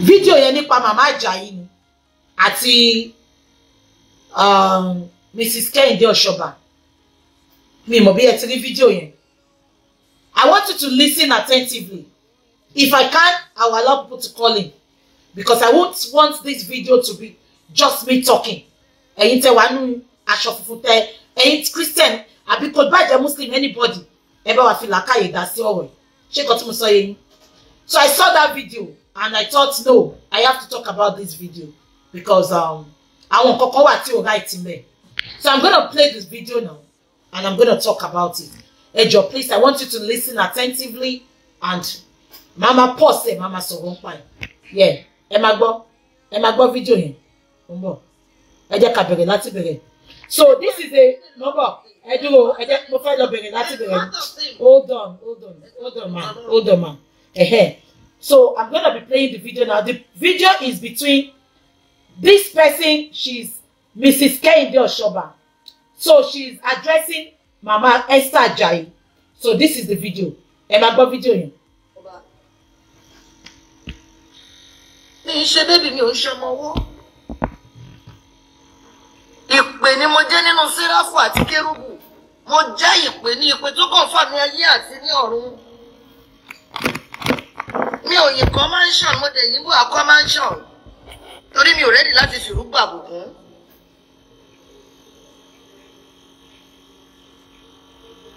Video yẹn nípa Mama Ajayi ni àti Mrs. Kehinde Osoba. Mi mọ̀ bí ẹ ti rí video yẹn. I want you to listen attentively. If I can, I will allow people to call in because I won't want this video to be just me talking. Ẹ̀yin tẹ́ wá nú aṣọ funfun tẹ́, ẹ̀yin Christian àbí kò bá jẹ́ Muslim anybody. Ẹ bá wa fi làákàyè dá sí ọ̀rọ̀. Ṣé nǹkan tí mo sọ yé yín? So I saw that video and I thought, no, I have to talk about this video because àwọn nǹkan kan wà tí ò right me. So I'm going to play this video now and I'm going to talk about it. Ejo, please, I want you to listen attentively and Mama pause it, Mama sọ̀rọ̀ npa. Yeah, ẹ má gbọ́ video yẹn. Mo ẹ jẹ́ ká bẹ̀rẹ̀ láti bẹ̀rẹ̀. So this is a number. Ẹ jẹ́ mo fẹ́ lọ bẹ̀rẹ̀ láti bẹ̀rẹ̀. Hold on, man. So I'm going to be playing the video now. The video is between this person. She's Mrs. Kehinde Osoba. So she's addressing Mama Esther Ajayi. So this is the video. Ẹ má gbọ́ video yẹn. Mi ṣe baby mi ò ṣe ọmọ ọwọ́. Ìpè ni mo jẹ́ nínú Séráfù àti Kérúbù. Mo jẹ́ ìpè ní ìpè tó kàn fà ní ayé àti ní ọ̀run. Mi ò yìn kan mansion, mo dẹ̀ yìnbó àkọ́ mansion. Torí mi ò ready láti fìrú gbàbùkún.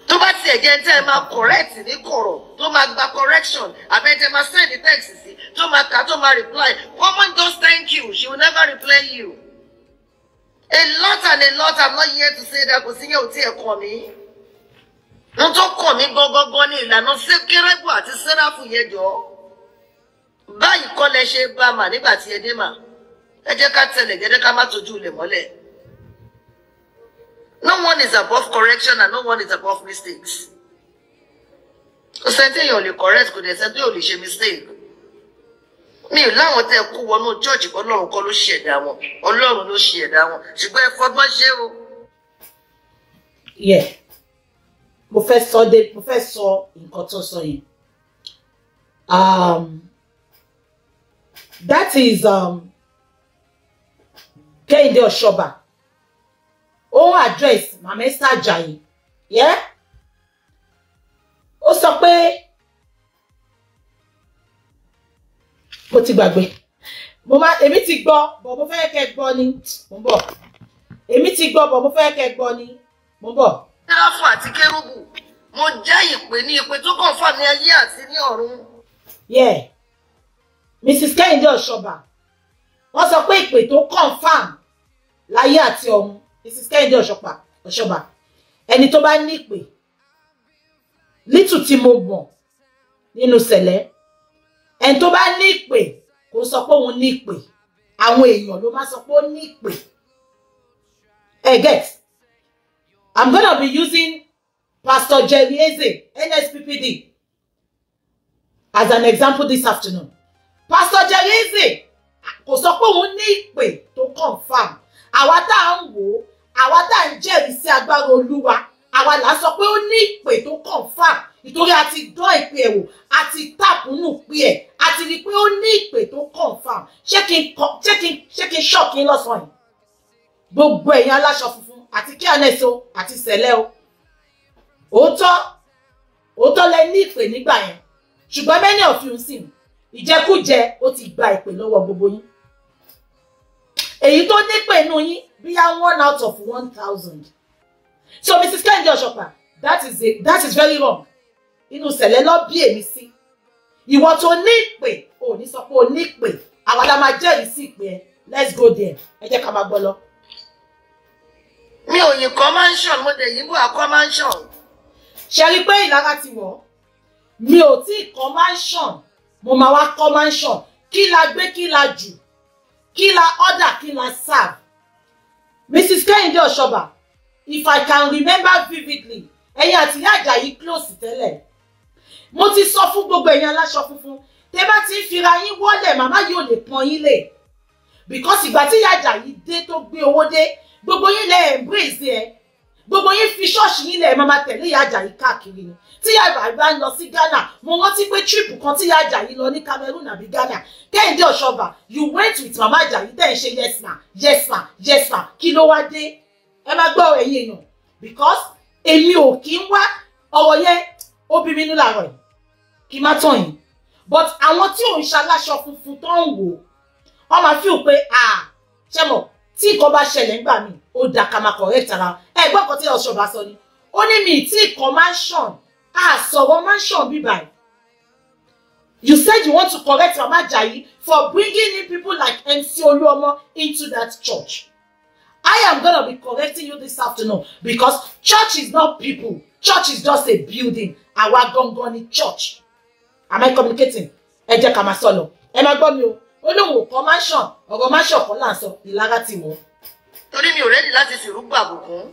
Tó bá tiẹ̀ jẹ́ tẹ́ ẹ máa correct ní kọ̀rọ̀, tó máa gba correction, àbẹ́tẹ́ máa send the text sí, tó máa kà, tó máa reply. Woman just thank you, she will never reply you. A lot, I'm not here to say that kò sí yẹn ò tí ẹ kàn mí. Wọ́n tó kàn mí gọ́gọ́gọ́ ní ìlànà Kérúbù àti Séráfù yẹn jọ. Báyìí kọ́ lẹ ṣe bá mà nígbà tí ẹ dé mà. Ẹ jẹ́ ká tẹ̀lé, ẹ jẹ́ ká má tójú ilẹ̀ mọ́lẹ̀. No one is above correction and no one is above mistakes. Kò sẹ́ńtì èèyàn lè correct, kò dẹ̀ sẹ́ńtì èèyàn lè ṣe mistake. Mi ò láwọn tẹ́ kú wọnú church Ọlọ́run kọ́ ló ṣe ẹ̀dá wọn. Ọlọ́run ló ṣe ẹ̀dá wọn. Ṣùgbọ́n ẹ fọgbọ́n ṣe o. Yeah. Mo fẹ́ sọ nǹkan tó sọ yẹn. That is Kehinde Osoba. Ó address Mama Esther Ajayi. Yeah? Ó sọ pé mo ti gbàgbé. Èmi ti gbọ́, bọ̀ mo fẹ́ kẹ́ gbọ́ ni. Mo bọ̀. Èmi ti gbọ́, bọ̀ mo fẹ́ kẹ́ gbọ́ ni. Mo bọ̀. Séráfù àti Kérúbù. Mo jẹ́ ìpè ní ìpè tó kàn fà ní ayé àti ní ọ̀run. Yeah. Mrs. Kehinde Osoba. Wọ́n sọ pé ìpè tó confirm láyé àti ọ̀run. Mrs. Kehinde Osoba. Ẹni tó bá ní ìpè. Little tí mo mọ̀ nínú sẹ̀lẹ̀. Ẹni tó bá ní ìpè kò sọ pé òun ní ìpè. Àwọn èèyàn ló máa sọ pé ó ní ìpè. Get. I'm going to be using Pastor Jerry Eze, NSPPD, as an example this afternoon. Pastor Jerry Eze kò sọ pé òun ní ìpè tó confirm. Àwa tá ń wò, àwa tá ń jẹ́rìí sí agbára Olúwa, àwa là sọ pé ó ní ìpè tó confirm. Nítorí a ti dán ìpè ẹ̀ wò, a ti tap nínú ìpè ẹ̀, a ti rí pé ó ní ìpè tó confirm. Ṣé kí n shock yín lọ́sàn yìí? Gbogbo ẹ̀yin aláṣọ funfun àti kí ànẹ́sọ àti sẹ̀lẹ̀ o. Òótọ́ lẹ ní ìpè nígbà yẹn. Ṣùgbọ́n many of you sìn, ìjẹkújẹ ó ti gba ìpè lọ́wọ́ gbogbo yín. Èyí tó nípè inú yín bíyá 1 out of 1,000. So Mrs. Kehinde Osoba, that is very wrong. Inú sẹ̀lẹ̀ lọ bí èmi sí. Ìwọ tó ní ìpè, ò ní sọ pé ó ní ìpè. Àwa la máa jẹ́rìí sí ìpè ẹ. Let's go there. Ẹ jẹ́ ká máa gbọ́ lọ. Mi ò yìn kan mansion, mo dẹ̀ yìnbó àkọ́ mansion. Ṣé rí pé ìlara ti wọ̀? Mi ò tí kọ́ mansion, mo máa wá kọ́ mansion. Kí la gbé, kí la jù, kí la order, kí la serve. Mrs. Kehinde Osoba, if I can remember vividly, ẹ̀yin àti ìyá Ajayi close tẹ́lẹ̀. Mo ti sọ fún gbogbo ẹ̀yin aláṣọ funfun, tẹ́ bá ti fira yín wọlé, màmá yóò lè pọ́n yín lé. Because ìgbà tí ìyá Ajayi dé tó gbé owó dé, gbogbo yín lè embrace ẹ. gbogbo yín fi ṣọ́ọ̀ṣì yín lẹ̀ máa tẹ̀lé ìyá Ajayi káàkiri ni tí ìyá Ajayi bá ń lọ sí Ghana mo rántí pé trip kan tí ìyá Ajayi lọ ní Cameroon àbí Ghana Kehinde Osoba you went with mama Ajayi tẹ́ ẹ̀ ṣe yes ma yes ma yes ma kí ló wá dé ẹ máa gbọ́ ẹ̀yin èèyàn because èmi ò kí ń wá ọ̀rọ̀ yẹn ó bí mi nínú làárọ̀ yìí kí má tàn yín but àwọn tí ò ń ṣaláṣọ funfun tó ń wò wọ́n máa feel pé ṣé mọ̀ tí nǹkan bá ṣẹlẹ̀ ńgbà míì ó dà ká máa correct ara ẹ̀gbọ́n kan tí Osoba sọ ni ó ní mi tí ìkan mansion sọ̀rọ̀ mansion bíbá ẹ̀. You said you want to correct Mama Ajayi for bringing in people like MC Oluomo into that church. I am going to be correcting you this afternoon because church is not people. Church is just a building. Àwa gangan ni church. Am I communicating? Ẹ jẹ́ ká máa sọ lọ. Ẹ máa gbọ́ mi o. Olóhùn kọ́ mansion. Ọ̀rọ̀ mansion kan là ń sọ. Ìlara ti wọ̀. Torí mi ò ready láti fi rúgbà bùkún.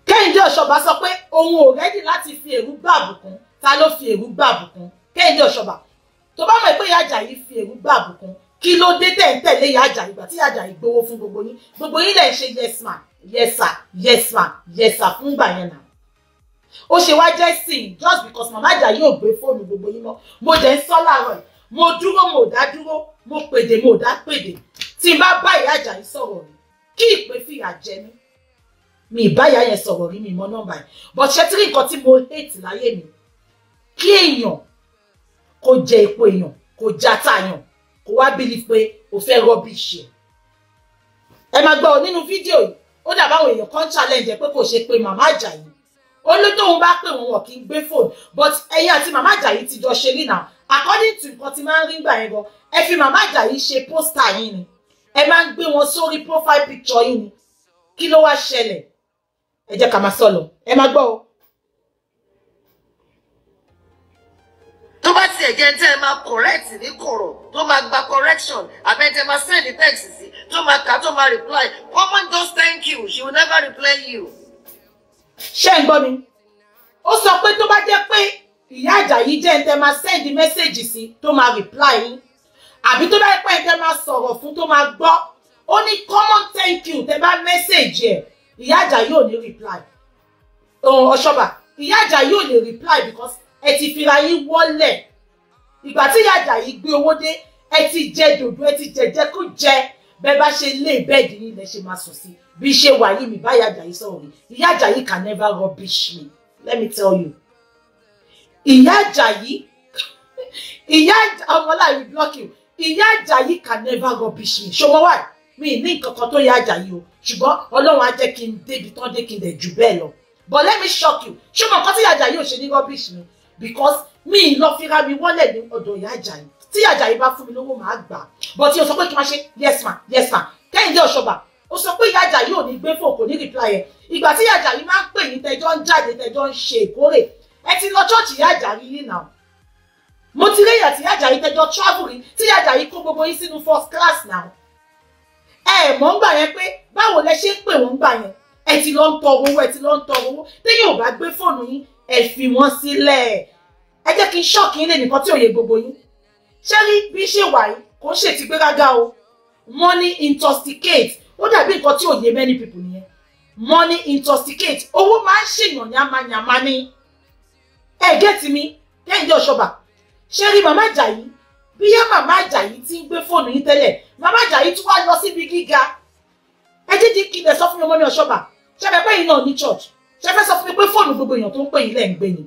Kehinde Osoba sọ pé òun ò ready láti fi èrú gbà bùkún. Ta ló fi èrú gbà bùkún? Kehinde Osoba. Tó bá mọ̀ pé ìyá Ajayi fi èrú gbà bùkún. Kí ló dé tẹ̀ ń tẹ̀lé ìyá Ajayi ìgbà tí ìyá Ajayi gbowó fún gbogbo yín? Gbogbo yín lè ṣe yes ma, yes sir, yes ma, yes sir fún ìgbà yẹn náà. Ó ṣe wá jẹ́ sìn just because Mama Ajayi ò gbé fóònù gbogbo yín mọ́. Mo dẹ̀ ń sọ láàárọ̀ yìí. Mo dúró mo dá dúró, mo pèdè mo dá pèdè. Tí n bá bá ìyá Ajayi sọ̀rọ̀ rí, kí ìpè fìyà jẹ mí. Mi ìbá ìyá yẹn sọ̀rọ̀ rí mi mọ́ nọ́mbà yẹn. But ṣé tí nǹkan tí mo hate láyé mi? Kí èèyàn kó jẹ epo èèyàn, kó jata èèyàn, kó wá believe pé ó fẹ́ rubbish ẹ̀. Ẹ máa gbọ́ nínú fídíò yìí, ó dà báwọn èèyàn kan challenge pé kò ṣe pé Mama Ajayi. Ó ló tóun bá pè wọ́n kì í gbé phone, but ẹ̀yin àti Mama Ajayi ti jọ ṣe rí náà. According to nǹkan tí máa ń rí gbà yẹn gan, ẹ fi Mama Ajayi ṣe poster yín ni. Ẹ máa ń gbé wọn sórí profile picture yín ni. Kí ló wá ṣẹlẹ̀? Ẹ jẹ́ ká máa sọ lọ. Ẹ máa gbọ́ o. Tó bá tiẹ̀ jẹ́ tẹ́ ẹ máa correct ní kọ̀rọ̀ tó máa gba correction àbẹ́tẹ́ máa send the text sí tó máa kà tó máa reply common just thank you she will never reply you. Ṣé ń gbọ́ mi? Ó sọ pé tó bá jẹ́ pé ìyá Ajayi jẹ́ tẹ́ máa send message sí tó máa reply yín àbí tó bá jẹ́ pé tẹ́ máa sọ̀rọ̀ fún tó máa gbọ́ ó ní common thank you tẹ́ bá message ẹ̀ ìyá Ajayi ò ní reply. Osoba ìyá Ajayi ò lè reply because ẹ ti fira yín wọlẹ̀ ìgbà tí ìyá Ajayi gbé owó dé ẹ ti jẹ dòdò ẹ ti jẹ kó jẹ bẹ́ẹ̀ bá ṣe lé bẹ́ẹ̀dì yín lẹ ṣe máa sùn sí bí ṣe wà yìí mi bá ìyá Ajayi sọ̀rọ̀ rí ìyá Ajayi can never rubbish me let me tell you ìyá Ajayi ìyá ọmọláyé block you ìyá Ajayi can never rubbish me ṣọmọ wà mi ní nǹkan kan tó ìyá Ajayi o ṣùgbọ́n Ọlọ́run á jẹ́ kí n débi tán dé kí n dẹ̀ jù bẹ́ẹ̀ lọ but let me shock you ṣọmọ nǹkan tí ìyá Ajayi ò ṣe ní rubbish me because mi lọ fira mi wọlé ní ọ̀dọ̀ ìyá Ajayi tí ìyá Ajayi bá fún mi lówó máa gbà but tí o sọ pé kí n máa ṣe yes ma yes ma Kehinde Osoba ó sọ pé ìyá Ajayi ò ní gbé fò kò ní reply ẹ ìgbà tí ìyá Ajayi máa ń pè ní tẹjọ ń jáde tẹjọ ń ṣe ìkórè ẹ ti lọ chọọchì ìyá Ajayi yìí náà mo ti rí ìyá tí ìyá Ajayi tẹjọ travel rí tí ìyá Ajayi kó gbogbo yín sínú first class náà ẹ mọ̀ ń gbà yẹn pé báwo lẹ ṣe ń pè wọ́n gbà yẹn ẹ ti lọ ń tọrọ owó ẹ ti lọ ń tọrọ owó téyàn ò bá gbé fóònù yín ẹ fi wọ́n sílẹ̀ ẹ jẹ́ kí n ṣọ́ọ̀kì yín lé nìkan tí ò yé gbogbo yín ṣé rí bí ṣe wà yìí kò ń ṣètì gbéraga o money intoxicate ó dàbí nǹkan tí ò yé many people nìyẹn money intoxicate owó máa ń ṣèyàn yamayama ní ẹ gẹ́tì mi Kehinde Osoba ṣé rí Mama Ajayi bí yá Mama Ajayi ti ń gbé fóònù yín tẹ́lẹ̀ Mama Ajayi tún wá lọ síbi gíga ẹ jẹ́ kí lè sọ fún mi ọmọ mi Osoba ṣé fẹ́ pé yín náà ní church ṣé fẹ́ sọ fún mi pé fóònù gbogbo èèyàn tó ń pè yín lẹ́ ń gbé ni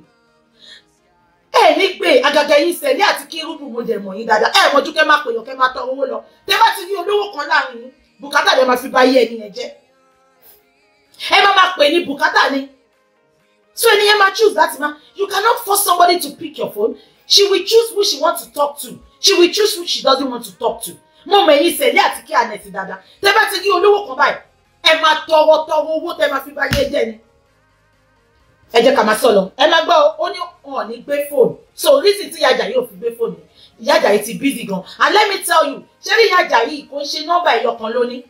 ẹ ní gbé àgàgà yín sẹ́lẹ̀ àti kí rúbù mo dẹ̀ mọ̀ yín dáadáa ẹ mọ̀jú kẹ́ máa pèyàn kẹ́ máa tọrọ owó lọ tẹ́ bá ti rí olówó kan láàrin yín bùkátà lẹ máa fi bá yé ẹni yẹn jẹ́ ẹ máa pè ní bùkátà ni so ẹni yẹn máa choose láti máa you cannot force somebody to pick your phone she will choose who she wants to talk to she will choose who she doesn't want to talk to mo mọ̀ ẹ̀yin sẹ́lẹ̀ àti kí anẹ̀tì dáadáa tẹ́ bá ti rí olówó kan báyìí ẹ máa tọrọ owó tẹ́ máa fi bá yé jẹ́ ni ẹ jẹ́ ká máa sọ lọ ẹ máa gbọ́ ó ní wọn ní gbé fóònù so reason tí ìyá Ajayi ò fi gbé fóònù ìyá Ajayi ti busy gan and let me tell you ṣé rí ìyá Ajayi kò ń ṣe nọ́mbà ẹ̀yọkan lóní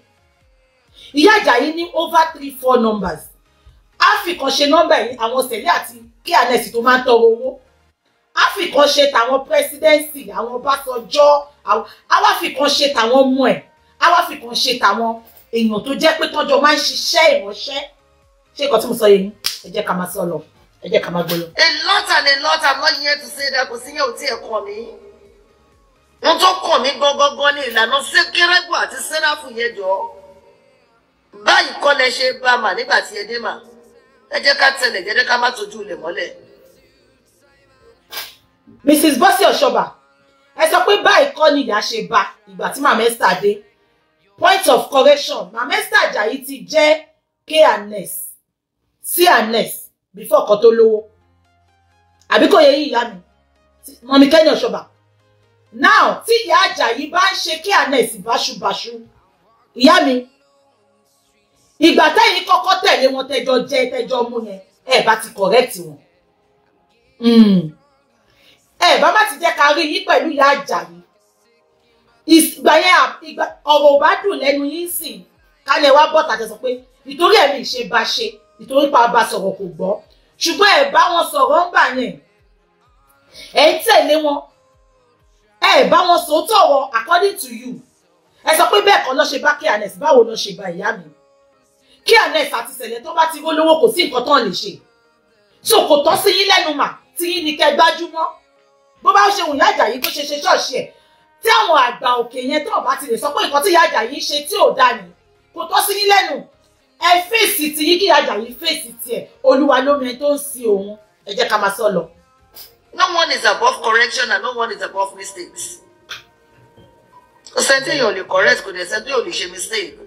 ìyá Ajayi ní over 3-4 numbers á fi kan ṣe nọ́mbà yìí àwọn sẹ̀lẹ̀ àti kí anẹ́sì tó máa ń tọrọ owó á fi kan ṣe tàwọn presidency àwọn Ọbásanjọ́ á wá fi kan ṣe tàwọn ọmọ ẹ̀ á wá fi kan ṣe tàwọn èèyàn tó jẹ́ pé tọ́jọ́ máa ń ṣiṣẹ́ ìránṣẹ́ ṣé nǹkan tí mo sọ yẹn ẹ jẹ́ ká máa sọ lọ ẹ jẹ́ ká máa gbọ́ lọ. A lot and a lot, I'm not here to say that kò sí yẹn ò tí ẹ kàn mí. Wọ́n tó kàn mí gangan ní ìlànà Sékérébù àti Séráfù yẹn jọ. Báyìí kọ́ lẹ ṣe bá mà nígbà tí ẹ dé mà. Ẹ jẹ́ ká tẹ̀lé, ẹ jẹ́ ká má tójú ilẹ̀ mọ́lẹ̀. Mrs. Bukky Osoba ẹ sọ pé báyìí kọ́ ni ìyá ṣe bá ìgbà tí Mama Esther dé. Point of correction, Mama Esther Ajayi ti jẹ́ K&S C&S before kó tó lówó. Àbí kò yé yín ìyá mi. Mọ̀mí Kehinde Osoba. Now, tí ìyá Ajayi bá ń ṣe K&S báṣubàṣu, ìyá mi, ìgbà tẹ́yìn kọ́kọ́ tẹ̀lé wọn tẹ́jọ jẹ́ tẹ́jọ mú yẹn, ẹ bá ti correct wọn. Ẹ bá má ti jẹ́ ká rí yín pẹ̀lú ìyá Ajayi. Ìgbà yẹn ọ̀rọ̀ ò bá dùn lẹ́nu yín sìn, kálẹ̀ wá bọ́ tàjọ sọ pé ìtorí ẹ̀mí ìṣe bá ṣe, ìtorí pa bá sọ̀rọ̀ kò gbọ́. Ṣùgbọ́n ẹ bá wọn sọ̀rọ̀ ń gbà yẹn. Ẹ ń tẹ̀lé wọn. Ẹ bá wọn sòótọ́ wọn according to you. Ẹ sọ pé bẹ́ẹ̀ kan ló ṣe bá K&S, báwo ló ṣe bá ìyá mi? K&S àti Sẹ̀lẹ̀ tó bá ti rówó kò sí nǹkan tán lè ṣe. So kò tọ́ sí yín lẹ́nu mà tí yín ni kẹ́ gbájúmọ́. Bó bá ṣe wùn ìyá Ajayi tó ṣe ṣọ́ọ̀ṣì ẹ̀. Tí àwọn àgbà òkè yẹn tó bá ti lè sọ pé nǹkan tí ìyá Ajayi ṣe tí ò dá ni. Kò tọ́ sí yín lẹ́nu. Ẹ fèsì tí yín kí ìyá Ajayi fèsì tiẹ̀. Olúwa ló mẹ tó ń sin òun. Ẹ jẹ́ ká máa sọ lọ. No one is above correction and no one is above mistakes. Kò sẹ́ńtì yóò lè correct, kò dẹ̀ sẹ́ńtì yóò lè ṣe mistake.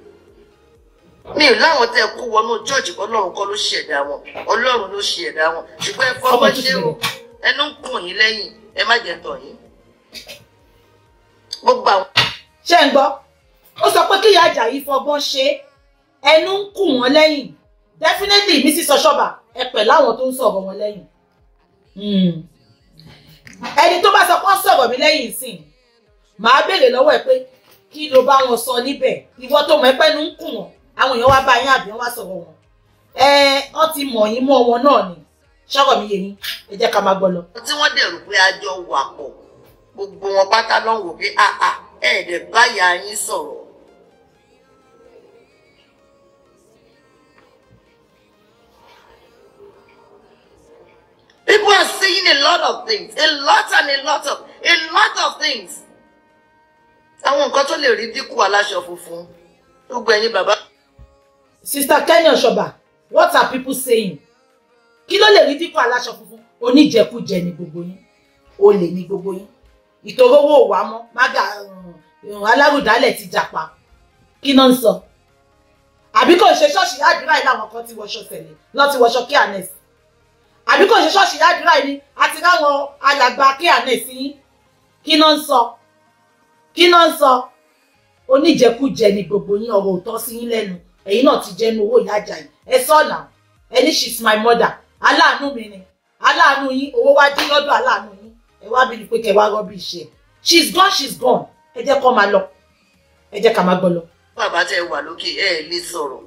Mi ò láwọn tẹ́ kú wọnú church Ọlọ́run kọ́ ló ṣẹ̀dá wọn. Ọlọ́run ló ṣẹ̀dá wọn. Ṣùgbọ́n ẹ fọwọ́ ṣe o. Ẹnu ń kùn yín lẹ́yìn. Ẹ má jẹ́ tọ̀ yín. Gbogbo àwọn. Ṣé ń gbọ́? Ó sọ pé kí ìyá Ajayi fọgbọ́n ṣe. Ẹnu ń kùn wọ́n lẹ́yìn. Definitely Mrs. Osoba ẹ pẹ̀ láwọn tó ń sọ̀rọ̀ wọn lẹ́yìn. Ẹni tó bá sọ pé ó sọ̀rọ̀ mi lẹ́yìn sìn. Màá béèrè lọ́wọ́ ẹ pé kí ló bá wọn sọ níbẹ̀? Ìwọ tó mọ̀ ẹ́ pẹ́nu ń kùn wọ́n. Àwọn èèyàn wá bá yín àbí wọ́n wá sọ̀rọ̀ wọn. Wọ́n ti mọ̀ yín mọ́ wọn náà ni. Ṣọ́rọ̀ mi yé yín. Ẹ jẹ́ ká máa gbọ́ lọ. Tí wọ́n dẹ̀ rò pé a jọ wà pọ̀, gbogbo wọn pátá ló ń wò pé ẹ̀ẹ́dẹ̀ báyà yín sọ̀rọ̀. People are saying a lot of things, a lot of things. Àwọn nǹkan tó lè rí dínkù aláṣọ funfun. Gbogbo ẹ̀yin bàbá. Sister Kehinde Osoba, what are people saying? Kí ló lè rí dínkù aláṣọ funfun? Oníjẹkújẹ ni gbogbo yín. Olè ni gbogbo yín. Ìtorówó wà mọ́, mága alárùdálẹ̀ ti jàpá. Kí náà ń sọ? Àbí kò ṣe ṣọ́ọ̀ṣì àdúrà ilé àwọn kan tí wọṣọ Sẹ̀lẹ̀, lọ ti wọṣọ K&S. Àbí kò ṣe ṣọ́ọ̀ṣì àdúrà ilé àti ráwọn alàgbà K&S yín. Kí náà ń sọ? Kí náà ń sọ? Oníjẹkújẹ ni gbogbo yín, ọ̀rọ̀ òótọ́ sí yín lẹ́nu. Ẹ̀yin náà ti jẹ́nu owó ìyá Ajayi. Ẹ sọ náà. Ẹni she's my mother. Aláàánú mi ni. Aláàánú yín, owó wá dín lọ́dọ̀ aláàánú yín. Ẹ wá bí pé kẹ́ wá rọ́bì iṣẹ́. She's gone. Ẹ jẹ́ kó máa lọ. Ẹ jẹ́ ká máa gbọ́ lọ. Bàbá tẹ́ wà lókè ẹ lè sọ̀rọ̀.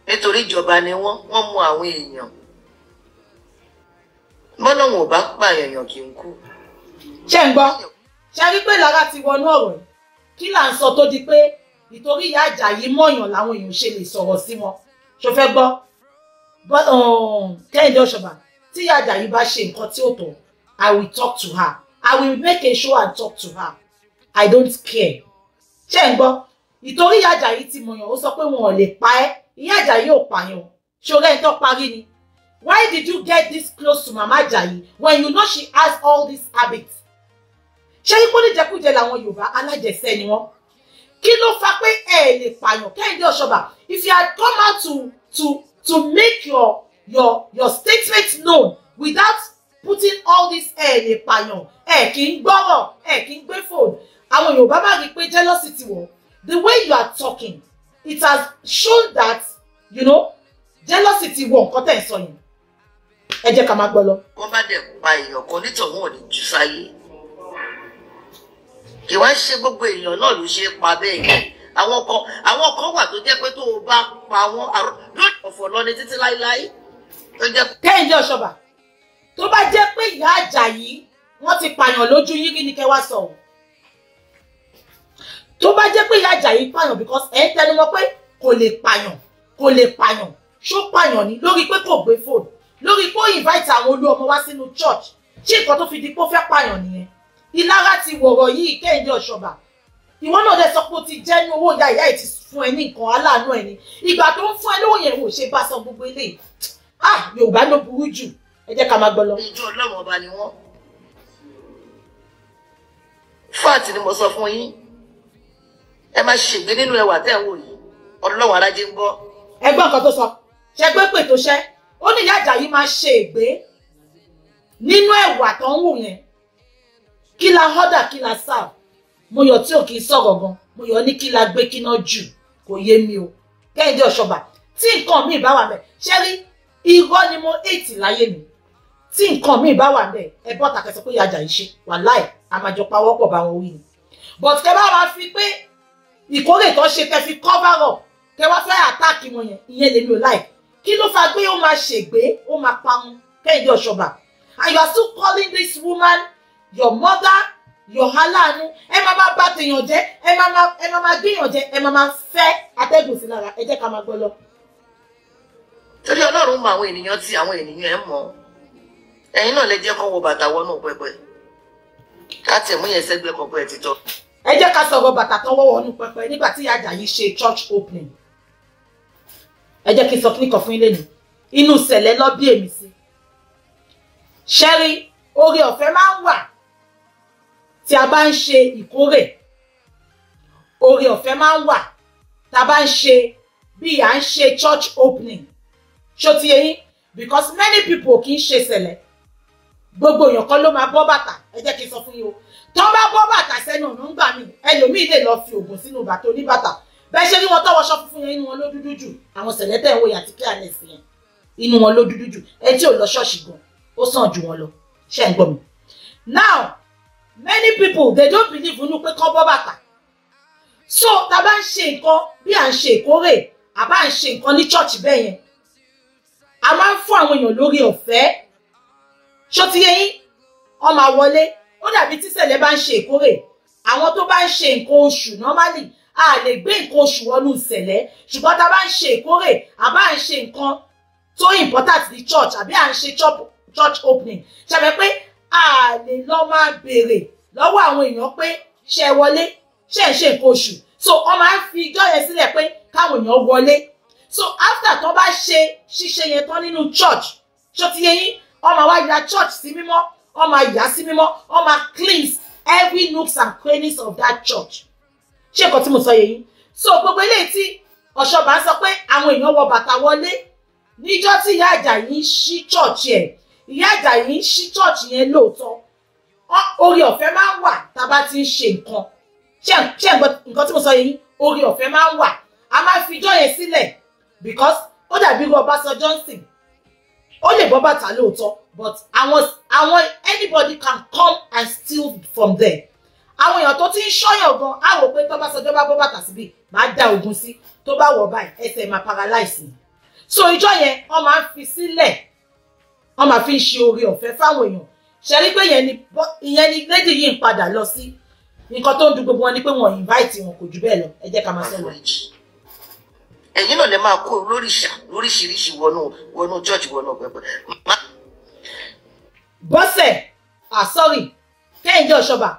Nítorí ìjọba ni wọ́n mú àwọn èèyàn. Bọ́lá wọn ò bá pa èèyàn kì í kú. Ṣé ń gbọ́? Ṣé rí pé lára ti wọnú ọ̀rọ̀ yìí? Kí là ń sọ tó di pé ìtorí ìyá Ajayi mọ̀yàn làwọn èèyàn ṣe lè sọ̀rọ̀ sí wọn? Ṣó fẹ́ gbọ́? Kehinde Osoba, tí ìyá Ajayi bá ṣe nǹkan tí ó tọ́, I will talk to her. I will make a show and talk to her. I don't care. Ṣé ń gbọ́? Ìtorí ìyá Ajayi ti mọ̀yàn, ó sọ pé wọn ò lè pa ẹ́. Ìyá Ajayi ò pààyàn. Ṣó rẹ́ ń tọ́ parí ni? Why did you get this close to Mama Ajayi when you know she has all these habits? Ṣé ipò níjẹkújẹ làwọn Yorùbá alájẹsẹ́ ni wọ́n? Kí ló fà pé ẹ lè pààyàn? Kehinde Osoba, if you had come out to make your statement known without putting all this ẹ lè pààyàn, ẹ kì í gbọ́rọ̀, ẹ kì í gbé phone. Àwọn Yorùbá máa rí pé jealousy ti wọ̀. The way you are talking, it has shown that, jealousy ti wọ̀ nǹkan tẹ́ ń sọ yẹn. Ẹ jẹ́ ká máa gbọ́ lọ. Wọ́n bá dẹ̀ pa èèyàn kan nítorí wọn ò ní jù sáyé. Kì wá ṣe gbogbo èèyàn náà ló ṣe pa bẹ́ẹ̀ yẹn. Àwọn kan wà tó jẹ́ pé tó o bá pa wọ́n lórí ọ̀fọ̀ lọ ní títí láíláí. Kehinde Osoba, tó bá jẹ́ pé ìyá Ajayi wọ́n ti pààyàn lójú yín rí ni kẹ́ wá sọ. Tó bá jẹ́ pé ìyá Ajayi pààyàn because ẹ̀ ń tẹnu mọ́ pé kò lè pààyàn. ṣó pààyàn ni lórí pé kò gbé fóònù lórí pé ó invite àwọn olú ọmọ wá sínú church ṣé nǹkan tó fi di pé ó fẹ́ pààyàn nìyẹn ìlara ti wọ̀rọ̀ yìí Kehinde Osoba ìwọ náà dẹ̀ sọ pé ó ti jẹ́ ní owó ìyá ẹ̀ ti fún ẹ ní nǹkan aláàánú ẹ ní ìgbà tó ń fún ẹ lówó yẹn wò ṣe bá sọ gbogbo eléyìí Yorùbá ló burú jù ẹ jẹ́ ká máa gbọ́ lọ. ìjọ Ọlọ́run ọba ni wọ́n fáàtì ni mo sọ fún yín ẹ má ṣègbé nínú ẹwà tẹ́ ń wò yìí Ọlọ́run arájé ń gbọ́. ẹgbọ́n nǹkan tó sọ ṣẹgbẹ́ pè tó ṣẹ́ ó ní ìyá Ajayi máa ṣe ègbé nínú ẹ̀wà tó ń wù yẹn kí la họ́dà kí la sáà mo yọ tí ò kì í sọ̀rọ̀ gan mo yọ ní kí la gbé kíná jù kò yé mi o Kehinde Osoba tí nǹkan mi bá wà mẹ́ ṣé rí irọ́ ni mo hate láyé mi tí nǹkan mi bá wà mẹ́ ẹ bọ́ tàkẹ́ sọ pé ìyá Ajayi ṣe wàláì àmàjọ pawọ́pọ̀ bá wọn wí ni but kẹ bá wa fi pé ìkórè tó ṣe kẹ fi cover up kẹ wá fẹ́ attack wọn yẹn ìyẹn lèmi ò láì kí ló fa gbé ó máa ṣègbé ó máa parun Kehinde Osoba and you are still calling this woman your mother your aláàánú ẹ máa bá tèèyàn jẹ́ ẹ máa gbéyàn jẹ́ ẹ máa fẹ́ atẹ́gùn sí lára ẹ jẹ́ ká máa gbọ́ lọ. torí Ọlọ́run mọ àwọn ènìyàn tí àwọn ènìyàn ẹ mọ̀ ẹ̀yin náà lè jẹ́ kó wọ bàtà wọnú pẹpẹ ká tẹ̀ mú yẹn sẹ́gbẹ́ kọ̀ọ̀kan ẹ̀ títọ́. ẹ jẹ́ ká sọ̀rọ̀ bàtà tán wọ́wọ́ wọnú pẹpẹ nígbà tí ìyá Ajayi ṣe church opening ẹ jẹ́ kí n sọ kíníkan fún ilé ni inú sẹ̀lẹ̀ lọ bí èmi sí ṣẹ́rí oore ọ̀fẹ́ máa ń wà tí a bá ń ṣe ìkórè oore ọ̀fẹ́ máa ń wà tá a bá ń ṣe bí à ń ṣe church opening ṣó ti yé yín because many people kì í ṣe sẹ̀lẹ̀ gbogbo èèyàn kan ló máa bọ́ bàtà ẹ jẹ́ kí n sọ fún yín o tó bá bọ́ bàtà sẹ́nu ọ̀nà ń gbà mí ẹlòmíì lè lọ fi oògùn sínú bàtà oníbàtà bẹ́ẹ̀ ṣe rí wọn tọwọ́ṣọ funfun yẹn inú wọn ló dúdú jù àwọn sẹ̀lẹ̀ tẹ̀ ń wò yàtí kí àlẹ́ sí yẹn inú wọn ló dúdú jù ẹ tí ò lọ ṣọ́ọ̀ṣì gan ó sàn jù wọn lọ ṣe ń gbọ́ mi now many people they don't believe nínú pé kán bọ́ bàtà so tá a bá ń ṣe nǹkan bí à ń ṣe ìkórè àbá ń ṣe nǹkan ní church bẹ́ẹ̀ yẹn a máa ń fún àwọn èèyàn lórí ọ̀fẹ́ ṣó ti yé yín wọ́n máa wọlé ó dàbí tí sẹ̀lẹ̀ bá ń ṣe ìkórè àwọn tó bá ń ṣe nǹkan oṣù normally a lè gbé nǹkan oṣù wọnú sẹ̀lẹ̀ ṣùgbọ́n tá a bá ń ṣe ìkórè àbá ń ṣe nǹkan tó important ní church àbí à ń ṣe church opening ṣàbẹ̀ pé a lè lọ máa béèrè lọ́wọ́ àwọn èèyàn pé ṣe wọlé ṣe ń ṣe nǹkan oṣù so wọ́n máa ń fi ijọ́ yẹn sílẹ̀ pé káwọn èèyàn wọlé so after tó bá ṣe ṣíṣe yẹn tán nínú church ṣó ti yé yín wọ́n máa wá ya church sí mímọ́ wọ́n máa yà sí mímọ́ wọ́n máa cleanse every nooks and crannies of that church ṣé nǹkan tí mo sọ yé yín so gbogbo eléyìí tí Osoba sọ pé àwọn èèyàn wọ bàtà wọlé níjọ́ tí ìyá Ajayi ń ṣí church ẹ̀ ìyá Ajayi ń ṣí church yẹn lóòótọ́ oore ọ̀fẹ́ máa ń wà tá a bá ti ń ṣe nǹkan ṣé nǹkan tí mo sọ yìí oore ọ̀fẹ́ máa ń wà a máa fi ijọ́ yẹn sílẹ̀ because ó dàbí irú Ọbaṣọ Johnson ó lè bọ́ bàtà lóòótọ́ but àwọn anybody can come and steal from there àwọn èèyàn tó ti ń ṣọ́yàn gan á rò pé tọ́básanjọ́ bá bọ́ bàtà síbi máa da oògùn sí tó bá wọ̀ báyìí ẹsẹ̀ máa paralyze ni so ijọ́ yẹn wọ́n máa ń fi sílẹ̀ wọ́n máa fi ń ṣe oore ọ̀fẹ́ fáwọn èèyàn ṣe rí pé ìyẹn ni lady yìí ń padà lọ sí nǹkan tó ń dùn gbogbo wọn ni pé wọ́n invite wọn kò jù bẹ́ẹ̀ lọ ẹ jẹ́ ká máa sọ̀rọ̀. ẹ̀yin náà lè máa kó lóríṣiríṣi wọnú church wọnú pẹpẹ. bọ́sẹ̀ sorry Kehinde Osoba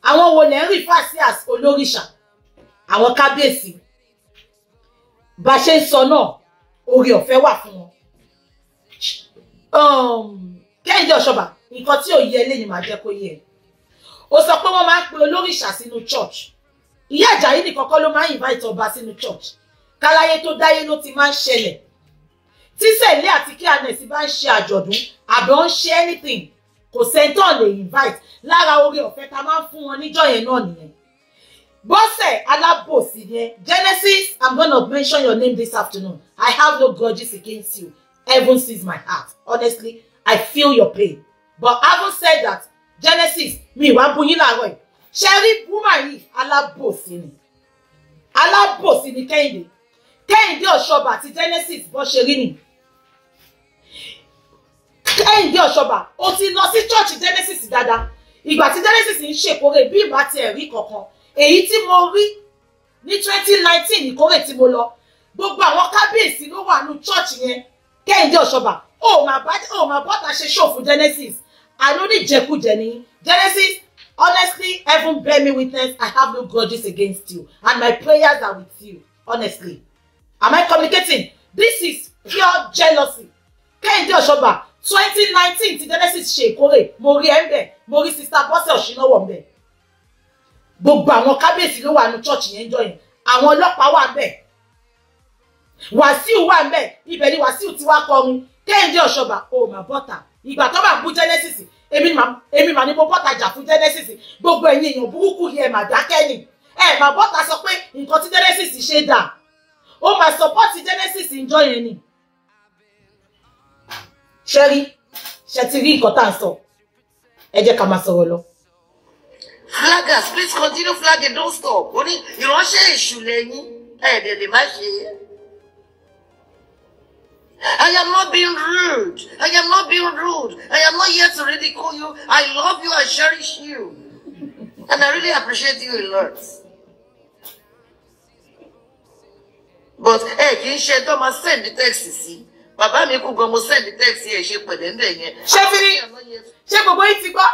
àwọn wo lẹ́ ń rí fàṣí as olóríṣà àwọn kábíyèsí bá ṣe ń sọ náà oore ọ̀fẹ́ wà fún wọn. Kehinde Osoba nǹkan tí ò yẹ lé ni màá jẹ́ kó yẹ ó sọ pé wọ́n máa ń pe olóríṣà sínú church ìyá Ajayi nìkan kọ́ ló máa ń invite ọba sínú church káláyé tó dáyé ló ti máa ń ṣẹlẹ̀ tí sẹ̀lẹ̀ àti kí anẹ̀sì bá ń ṣe àjọ̀dún àbọ̀ ń ṣe anything kò sẹ́ńtọ̀ lè invite lára oore ọ̀fẹ́ ta máa ń fún wọn níjọ́ yẹn náà nìyẹn. Bọ́sẹ̀ alábòsí yẹn Genesis, I'm gonna mention your name this afternoon. I have no grudges against you. Heaven sees my heart. Honestly, I feel your pain. But having said that, Genesis, mi wá bú yín láàárọ̀ yìí. Ṣẹ́rí woman yìí alábòsí ni. Alábòsí ni Kehinde Osoba àti Genesis bó ṣe rí ni. Kehinde Osoba ó ti lọ sí church Genesis dáadáa. Ìgbà tí Genesis ń ṣèkórè bí ìbá ti ẹ̀rí kankan. Èyí tí mo rí ní 2019 ìkórè tí mo lọ. gbogbo àwọn kábíyèsí ló wà ní church yẹn Kehinde Osoba ó máa bọ́ta ṣe show fún Genesis àná ní jẹkújẹ ní Genesis. Honestly, heaven bear me witness, I have no grudges against you. And my prayers are with you. Honestly. Am I communicating? This is pure jealousy. Kehinde Osoba, 2019, ti Genesis ṣe ìkórè, mo rí ẹ̀ńbẹ̀, mo rí Sister Bose Oshinowo ńbẹ̀. Gbogbo àwọn kábíyèsí ló wà ní church yẹn jọ yẹn. Àwọn ọlọ́pàá wà ńbẹ̀. Wàsíù wà ńbẹ̀. Ibẹ̀ ni Wàsíù ti wá kọrin. Kehinde Osoba, oh my butter. Ìgbà tó bá bú Genesis. Èmi mà ní mo bọ́ta jà fún Genesis gbogbo ẹ̀yin èèyàn burúkú yìí ẹ mà dákẹ́ ni ẹ mà bọ́ta sọ pé nǹkan tí Genesis ṣe dà ó mà support Genesis ńjọ́ yẹn ni ṣe ti rí nǹkan tá à ń sọ ẹ jẹ́ ká máa sọ̀rọ̀ lọ. Flaggers, please continue flagging, don't stop. Ó ní ìránṣẹ́ èṣù lẹ́yìn ẹ̀ẹ́dẹ̀ẹ̀dẹ̀ má ṣe. I am not being rude. I am not being rude. I am not here to ridicule you. I love you. I cherish you. And I really appreciate you a lot. But kì í ṣe tó máa send the text sí. Bàbá mi kú gan mo send the text yẹn ṣe pẹ̀lẹ́ ń dẹ̀ yẹn. Ṣé gbogbo yìí ti gbọ́?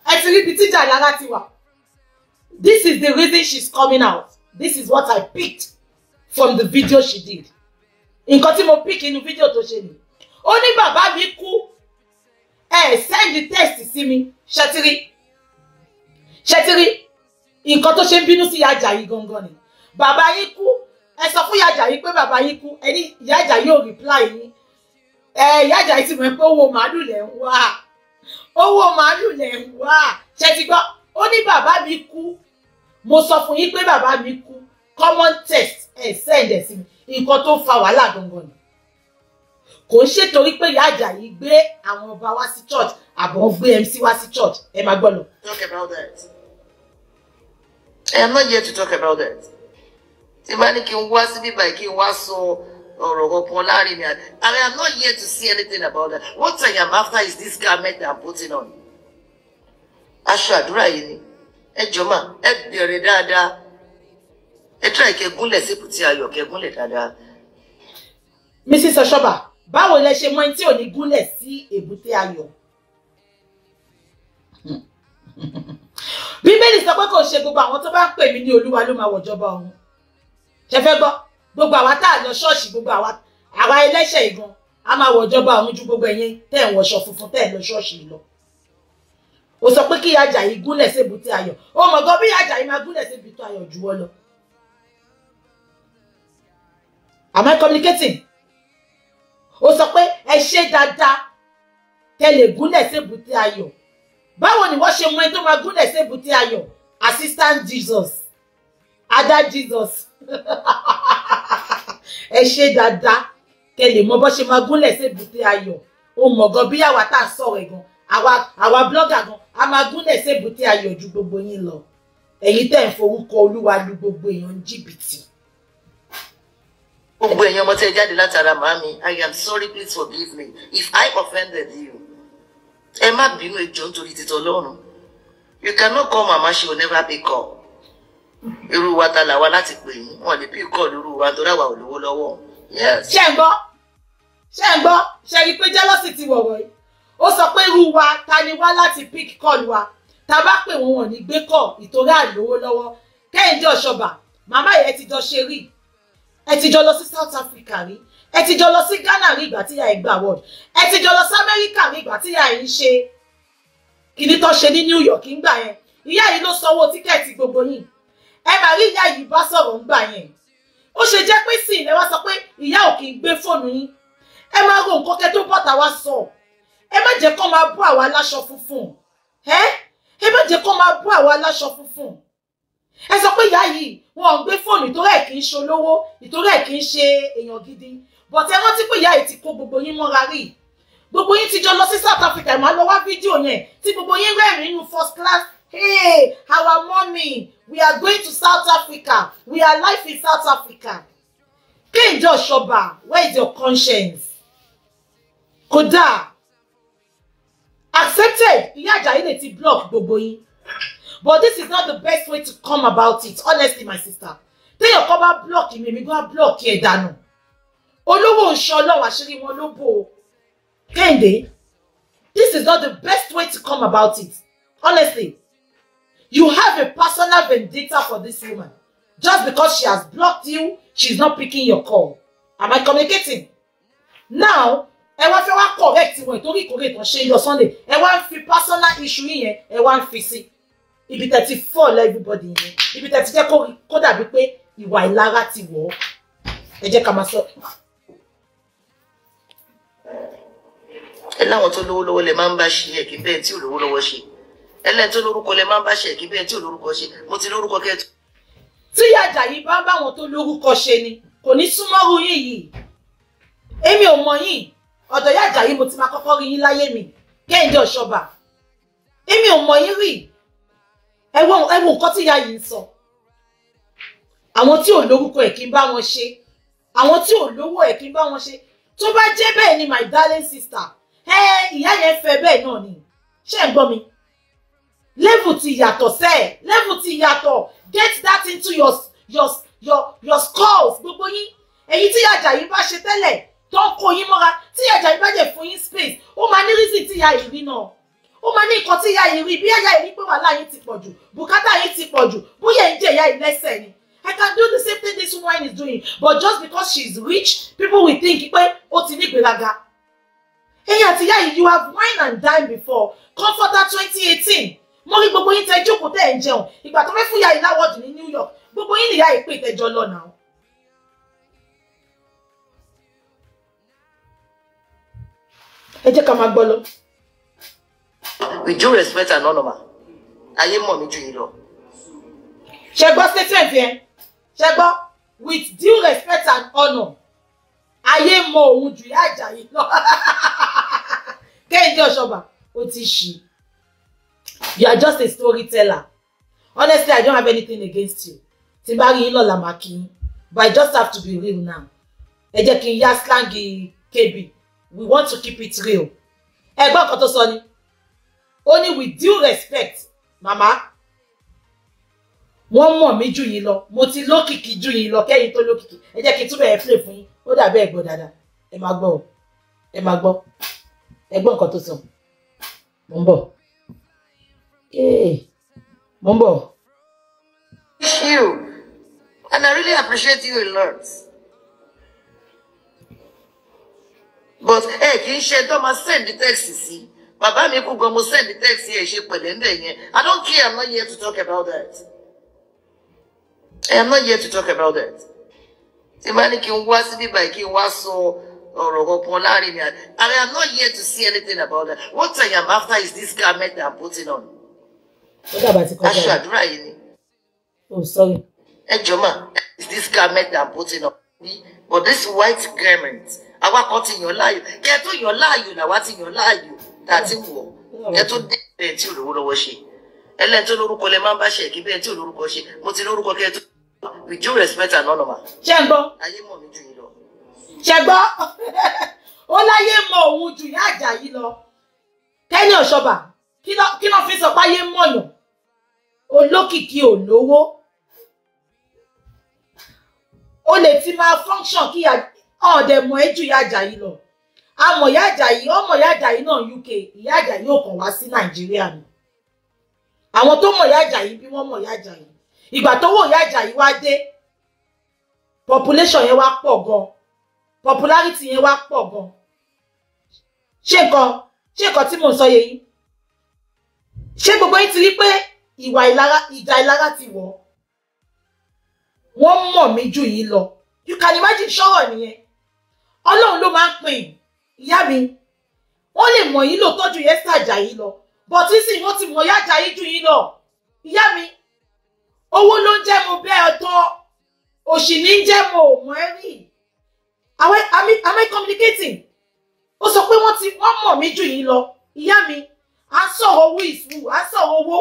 Ẹ ti rí ibi tíjà lára ti wà. This is the reason she's coming out. This is what I picked from the video she did. Nǹkan tí mo pick inú fídíò tó ṣe ni ó ní bàbá mi kú send the text sí mi ṣẹtiri nǹkan tó ṣe ń bínú sí Ìyá Ajayi gangan ni bàbá yín kú ẹ sọ fún Ìyá Ajayi pé bàbá yín kú ẹni Ìyá Ajayi ò reply yín Ìyá Ajayi ti mọ̀ pé owó màálù lẹ̀ ń wá ṣẹtí gbọ́ ó ní bàbá mi kú mo sọ fún yín pé bàbá mi kú common text send ẹ sí mi nǹkan tó fa wàhálà gangan ni kò ń ṣe torí pé Ìyá Ajayi gbé àwọn ọba wá sí church àbọ̀ gbé MC wá sí church ẹ máa gbọ́ lọ. Talk about that. I am not here to talk about that. Tí bá ní kí n wá síbí báyìí kí n wá sọ ọ̀rọ̀ kan láàrin mi I am not here to see anything about that. What I am after is this garment I am putting on. Aṣọ àdúrà yìí ni ẹ jọ̀ọ́ mà ẹ bẹ̀rẹ̀ dáadáa. Ẹ try kẹgúnlẹ̀ sí èbúté ayọ̀ kẹgúnlẹ̀ dáadáa. Mrs. Osoba, báwo lẹ ṣe mọ̀ tí ò ní gúnlẹ̀ sí èbúté ayọ̀? Bíbélì sọ pé kò ṣe gbogbo àwọn tó bá ń pè mí ní Olúwa ló máa wọ̀jọba ọ̀run. Ṣé fẹ́ gbọ́? Gbogbo àwa tá a lọ ṣọ́ọ̀ṣì gbogbo àwa ẹlẹ́ṣẹ̀ ìgan a máa wọ̀jọba ọ̀run ju gbogbo ẹ̀yin tẹ́ ń wọṣọ funfun tẹ́ ń lọ ṣọ́ọ̀ṣì lọ. Ó sọ pé kí Ìyá Ajayi gúnlẹ̀ sí èbúté ayọ̀. Ó mọ̀ gan bí Ìyá Ajayi máa gúnlẹ̀ sí èbúté ayọ̀ jù wọ́ lọ. Am I communicating? Ó sọ pé ẹ ṣe dáadáa tẹ́ lè gúnlẹ̀ sí èbúté ayọ̀. Báwo ni wọ́n ṣe mọ̀ ẹni tó máa gúnlẹ̀ sí èbúté ayọ̀? Assistant Jesus. Ada Jesus. Ẹ ṣe dáadáa tẹ́ lè mọ̀ bó ṣe máa gúnlẹ̀ sí èbúté ayọ̀. Ó mọ̀ gan bí àwa tá a sọ̀rọ̀ gan. Àwa blogger gan a máa gúnlẹ̀ sí èbúté ayọ̀ ju gbogbo yín lọ. Ẹ̀yin tẹ́ ń forúkọ Olúwa lu gbogbo èèyàn jìbìtì. Gbogbo èèyàn ọmọ tẹ́ jáde látara màmí, I am sorry, please forgive me if I offended you. Ẹ má bínú ẹjọ́ nítorí títọ́ Ọlọ́run. You cannot call mama, she will never be called. Irú wa ta làwa láti pè yín, wọn lè bí call irú wa torí àwa ò lówó lọ́wọ́. Yes. Ṣé ń gbọ́? Ṣé rí pé jealousy ti wọ̀rọ̀ yìí? Ó sọ pé irú wa ta ni wá láti pick call wa. Ta bá pè wọ́n ní gbé call ìtorí àlówó lọ́wọ́. Kehinde Osoba, màmá yẹn ti jọ ṣe rí. Ẹ ti jọ lọ sí South Africa rí. Ẹ ti jọ lọ sí Ghana rí ìgbà tí ìyá ẹ̀ gba award. Ẹ ti jọ lọ sí America rí ìgbà tí ìyá ẹ̀ ń ṣe kíní tó ṣe ní New York ńgbà yẹn. Ìyá yìí ló sanwó tíkẹ́ẹ̀tì gbogbo yín. Ẹ máa rí ìyá yìí bá sọ̀rọ̀ ńgbà yẹn. Ó ṣe jẹ́ pé sí ilẹ̀ wá sọ pé ìyá ò kì í gbé fóònù yín. Ẹ máa ro nǹkan kẹ́ tó bọ́ta wá sọ. Ẹ má jẹ́ kó máa bú àwa aláṣọ funfun. Ẹ má jẹ́ kó máa bú àwa aláṣọ funfun. Ẹ sọ pé ìyá yìí wọn ò gbé fóònù ìtorí ẹ̀ kì í ṣolówó, ìtorí ẹ̀ kì í ṣe èèyàn gidi. But ẹ rántí pé ìyá yìí ti kó gbogbo yín mọ́ra rí. Gbogbo yín ti jọ lọ sí South Africa, máa lọ wá fídíò yẹn tí gbogbo yín rẹ́rìn nínú first class. Hey, our mommy, we are going to South Africa. We are live in South Africa. Kehinde Osoba, where is your conscience? Kódà. Accepted. Ìyá Ajayi lè ti block gbogbo yín. But this is not the best way to come about it. Honestly, my sister. Téèyàn kan bá block mi, mi go block ẹ dànù. Olówó Ọlọ́run àṣírí wọn ló bò. Kehinde, this is not the best way to come about it. Honestly, you have a personal vendetta for this woman. Just because she has blocked you, she's not picking your call. Am I communicating? Now, ẹ wá fẹ́ wá correct wọn torí correct on ṣe lọ Sunday. Ẹ wá fi personal issue yẹn, ẹ wá fi sí. Ibi tẹ́ ti fall everybody yẹn. Ibi tẹ́ ti jẹ́ kó dàbí pé ìwà ìlara ti wọ̀. Ẹ jẹ́ ká máa sọ. Ẹ láwọn tó lówó lọ́wọ́ lè máa ń bá ṣe ẹ̀ kí bẹ́ẹ̀ tí ò lówó lọ́wọ́ ṣe. Ẹlẹ́ni tó lórúkọ lè máa ń bá ṣe ẹ̀ kí bẹ́ẹ̀ tí ò lórúkọ ṣe. Mo ti lórúkọ kẹ́ẹ̀tù. Tí Ajayi bá bá wọn tó lórúkọ ṣe ni, kò ní súnmọ́rú yín yìí. Èmi ò mọ̀ yín. Ọ̀dọ̀ ìyá Ajayi mo ti máa kọ́kọ́ rí yín láyé mi. Kehinde Osoba. Èmi ò mọ̀ yín rí. Ẹ wo nǹkan tí ìyá yìí ń sọ. Àwọn tí ò lórúkọ ẹ̀ kí n bá wọn ṣe. Àwọn tí ò lówó ẹ̀ kí n bá wọn ṣe. Tó bá jẹ́ bẹ́ẹ̀ ni my darling sister. Ìyá yẹn fẹ́ bẹ́ẹ̀ náà ni. Ṣé ń gbọ́ mi? Level ti yàtọ̀ sẹ́. Level ti yàtọ̀. Get that into your skulls. Gbogbo yín. Èyí tí Ajayi bá ṣe tẹ́lẹ̀. Tó kó yín mọ́ra. Tí Ajayi bá jẹ́ fún yín space. Ó máa ní reason tí ìyá yìí rí náà. Ó máa ní nǹkan tí ìyá yìí rí. Bí ìyá yìí rí pé wàhálà yín ti pọ̀ jù. Bùkátà yín ti pọ̀ jù. Bóyá ń jẹ́ ìyá yìí lẹ́sẹ̀ ni. I can do the same thing this woman is doing. But just because she's rich, people will think pé ó ti ní ìgbéraga. Ẹ̀yin àti ìyá yìí, you have wine and dine before. Comforter 2018. Mo rí gbogbo yín tẹ́ jókòó tẹ́ ń jẹun. Ìgbà tó fẹ́ fún ìyá yìí láwọ́dù ní New York. Gbogbo yín nìyá yìí pé ìtẹ́jọ́ lọ náà. Ẹ jẹ́ ká máa gbọ́ lọ. With due respect and honor, ayé mọ̀ mí jù yín lọ. Ṣé gbọ́ statement yẹn? Ṣé gbọ́? With due respect and honor, ayé mọ̀ òun jù ìyá Ajayi lọ. Kehinde Osoba, ó ti ṣì. You are just a storyteller. Honestly, I don't have anything against you. Tí bá rí yín lọ́la máa kí yín. But I just have to be real now. Ẹ jẹ́ kí n yá slangy KB. We want to keep it real. Ẹ gbọ́ nǹkan tó sọ ni. Ó ní with due respect, mama. Wọ́n mọ̀ mí jù yín lọ. Mo ti lókìkí jù yín lọ kẹ́yìn tó lókìkí. Ẹ jẹ́ kí n túbọ̀ ẹ play fún yín. Ó dàbí ẹ gbọ́ dáadáa. Ẹ máa gbọ́ o. Ẹ máa gbọ́. Ẹ gbọ́ nǹkan tó sọ. Mo ń bọ̀. Mo ń bọ̀. You. And I really appreciate you a lot. But kì í ṣe tó máa send the text sí. Bàbá mi kú gan mo send the text ẹ ṣe pẹ̀lẹ́ ńbẹ̀ yẹn. I don't care, I'm not here to talk about that. I am not here to talk about that. Tí bá ní kí n wá síbí báyìí kí n wá sọ ọ̀rọ̀ kan láàrin mi. I am not here to see anything about that. What I am after is this garment I'm putting on. Aṣọ àdúrà yìí ni. Oh, sorry. Is this garment I'm putting on? But this white garment, àwa kan ti yàn láàyò. Kẹ́ tó yàn láàyò làwa ti yàn láàyò. Dàtí wọ̀. Kẹ́ tó dé bẹ́ẹ̀ tí olówó lọ́wọ́ ṣe. Ẹlẹ́ni tó lórúkọ lẹ máa ń bá ṣe kí bẹ́ẹ̀ tí olórúkọ ṣe. Mo ti lórúkọ kẹ́ tó. With due respect and honor. Ṣé ń gbọ́? Ayé mọ̀ mí jù yín lọ. Ṣé gbọ́? Ó láyé mọ̀ òun jù ìyá Ajayi lọ. Kehinde Osoba, kí ló fi sọ pé ayé mọ̀yàn? Olókìkí olówó. Ó lè ti máa function kí ọ̀dẹ̀ mọ̀ ẹ́ jù ìyá Ajayi lọ. Àmọ̀ ìyá Ajayi, ọmọ ìyá Ajayi náà UK, ìyá Ajayi ò kàn wá sí Nàìjíríà ni. Àwọn tó mọ̀ ìyá Ajayi bí wọ́n mọ̀ ìyá Ajayi. Ìgbà tó wò ìyá Ajayi wá dé, population yẹn wá pọ̀ gan. Popularity yẹn wá pọ̀ gan. Ṣé nǹkan tí mò ń sọ yé yín? Ṣé gbogbo yín ti rí pé ìjà ìlara ti wọ̀? Wọ́n mọ̀ mí jù yín lọ. You can imagine ṣọ́rọ̀ nìyẹn. Ọlọ́run ló máa ń pín ìyá mi. Wọ́n lè mọ̀ yín lò tọ́jú Esther Ajayi lọ. But sísìn wọ́n ti mọ̀ ìyá Ajayi jù yín lọ. Ìyá mi, owó ló ń jẹ́ mo bẹ́ ọ̀tọ̀. Òṣì ní ń jẹ́ mo mọ̀ ẹ́ rí. Am I communicating? Ó sọ pé wọ́n mọ̀ mí jù yín lọ. Ìyá mi, à ń sọ̀rọ̀ owó ìfú, à ń sọ̀rọ̀ owó.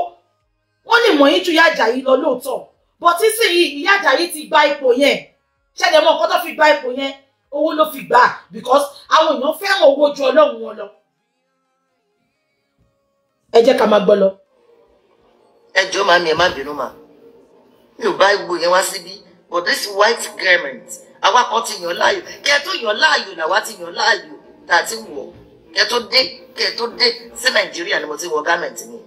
Wọ́n lè mọ̀ yín jù ìyá Ajayi lọ lóòótọ́. But sísìn ìyá Ajayi ti gba ipò yẹn. Ṣẹ̀dẹ̀ mọ̀ nǹkan tó fi gba ipò yẹn. Owó ló fi gbà because àwọn èèyàn fẹ́ràn owó ju Ọlọ́run wọn lọ. Ẹ jẹ́ ká máa gbọ́ lọ. Ẹ jọ̀ọ́ màmí ẹ má bínú mà. Mi ò bá gbogbo yẹn wá síbí. But this white garment, àwa kan ti yàn láàyò kẹ́ tó yàn láàyò làwa ti yàn láàyò tá a ti wọ̀ kẹ́ tó dé sí Nàìjíríà ni mo ti wọ gámẹ̀ntì mi.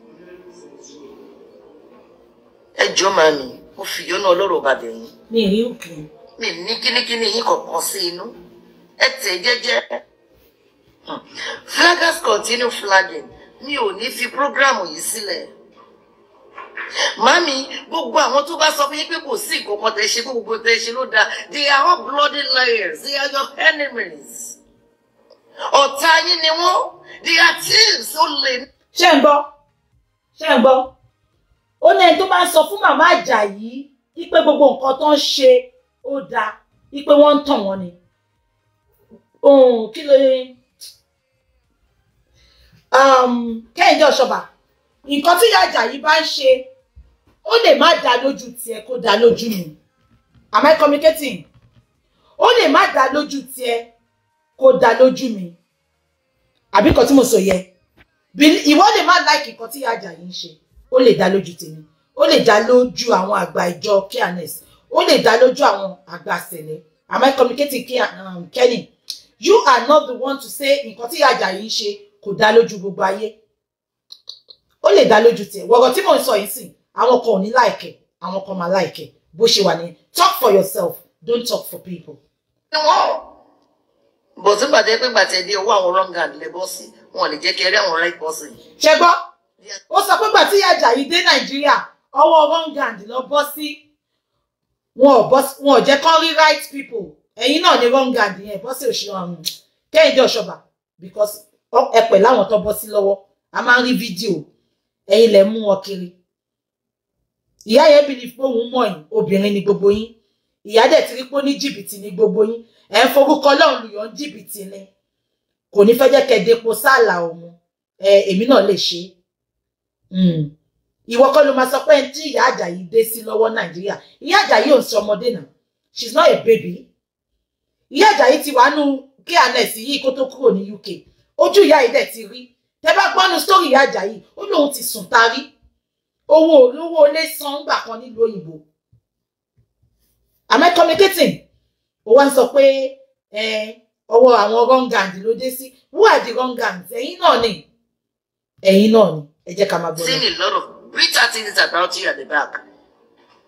Ẹ jọ̀ọ́ màmí mo fi yọ́nà ọlọ́rọ̀ bá bẹ̀ yín. Mi rí òkè. Mi ní kíníkíní yín kọ̀ọ̀kan sí inú. Ẹ tẹ̀ jẹ́jẹ́. Flaggers continue flagging. Mi ò ní fi prógrámù yìí sílẹ̀. Mami, gbogbo àwọn tó bá sọ fún yín pé kò sí ìkọ̀kọ̀ tẹ̀ ṣe gbogbo tẹ̀ ṣe ló dáa. They are all bloody liars. They are your enemies. Ọ̀tá yín ni wọ́n. They are thieves only. Ṣé ń gbọ́? Ó ní ẹni tó bá sọ fún màmá Àjàyí wípé gbogbo nǹkan tó ń ṣe ó dáa, wípé wọ́n ń tàn wọ́n ni. Kí ló yẹ? Kehinde Osoba, nǹkan tí Àjàyí bá ń ṣe ó lè má dá lójú tiẹ̀ kó dá lójú mi. Am I communicating? Ó lè má dá lójú tiẹ̀ kó dá lójú mi. Àbí nǹkan tí mo sọ yẹ. Ìwọ lè má like nǹkan tí Àjàyí ń ṣe. Ó lè dá lójú tèmi. Ó lè dá lójú àwọn àgbà ìjọ Kearness. Ó lè dá lójú àwọn àgbà Sẹ̀lẹ̀. Am I communicating, Kenny? You are not the one to say nǹkan tí Àjàyí ń ṣe kò dá lójú gbogbo ayé. Ó lè dá lójú tiẹ̀. Wọ̀rọ̀ tí mò ń sọ yìí sìn, àwọn kan ò ní like, àwọn kan máa like. Bó ṣe wà ní. Talk for yourself, don't talk for people. Bó tí bàtẹ́ pé bàtẹ́ dé owó àwọn wrong hand lè bọ́ sí, wọn lè jẹ́ kí ẹrí àwọn right person. Ṣé gbọ́? Ó sọ pé gbà tí Àjàyí dé Nàìjíríà, ọwọ́ wrong hand lọ bọ́ sí. Wọn ò jẹ́ kán rí right people. Ẹ̀yin náà ni wrong hand yẹn bọ́ sí òṣìṣẹ́ Kehinde Osoba, because ẹ pẹ̀ láwọn tó bọ́ sí lọ́wọ́. A máa ń rí fídíò. Ẹ̀yin lẹ mú wọn kiri. Ìyá yẹn believe pé òun mọ̀ yín, obìnrin ni gbogbo yín. Ìyá dẹ̀ ti rí pé ní jìbìtì ni gbogbo yín. Ẹ ń forúkọ Ọlọ́run lùyàn jìbìtì ni. Kò ní fẹ́ jẹ́ kẹ́ depo sáàlà òun. Èmi náà lè ṣe. Ìwọ kọ́ ló máa sọ pé tí ìyá Àjàyí dé sí lọ́wọ́ Nàìjíríà. Ìyá Àjàyí ò ń ṣe ọmọdé náà. She's not a baby. Ìyá Àjàyí ti wà nú Kearness yìí kó tó kúrò ní UK. Ojú ìyá yìí dẹ̀ ti rí. Tẹ́ bá gbọ́nú story ìyá Àjàyí, ó lóun ti sùn tarí. Owó lé san gbà kan nílùú òyìnbó. Am I communicating? Ó wá ń sọ pé ọwọ́ àwọn wrong hand ló dé sí. Who are the wrong hands? Ẹ̀yin náà ni. Ẹ jẹ́ ká máa gbọ́. Saying a lot of bitter things about you at the back.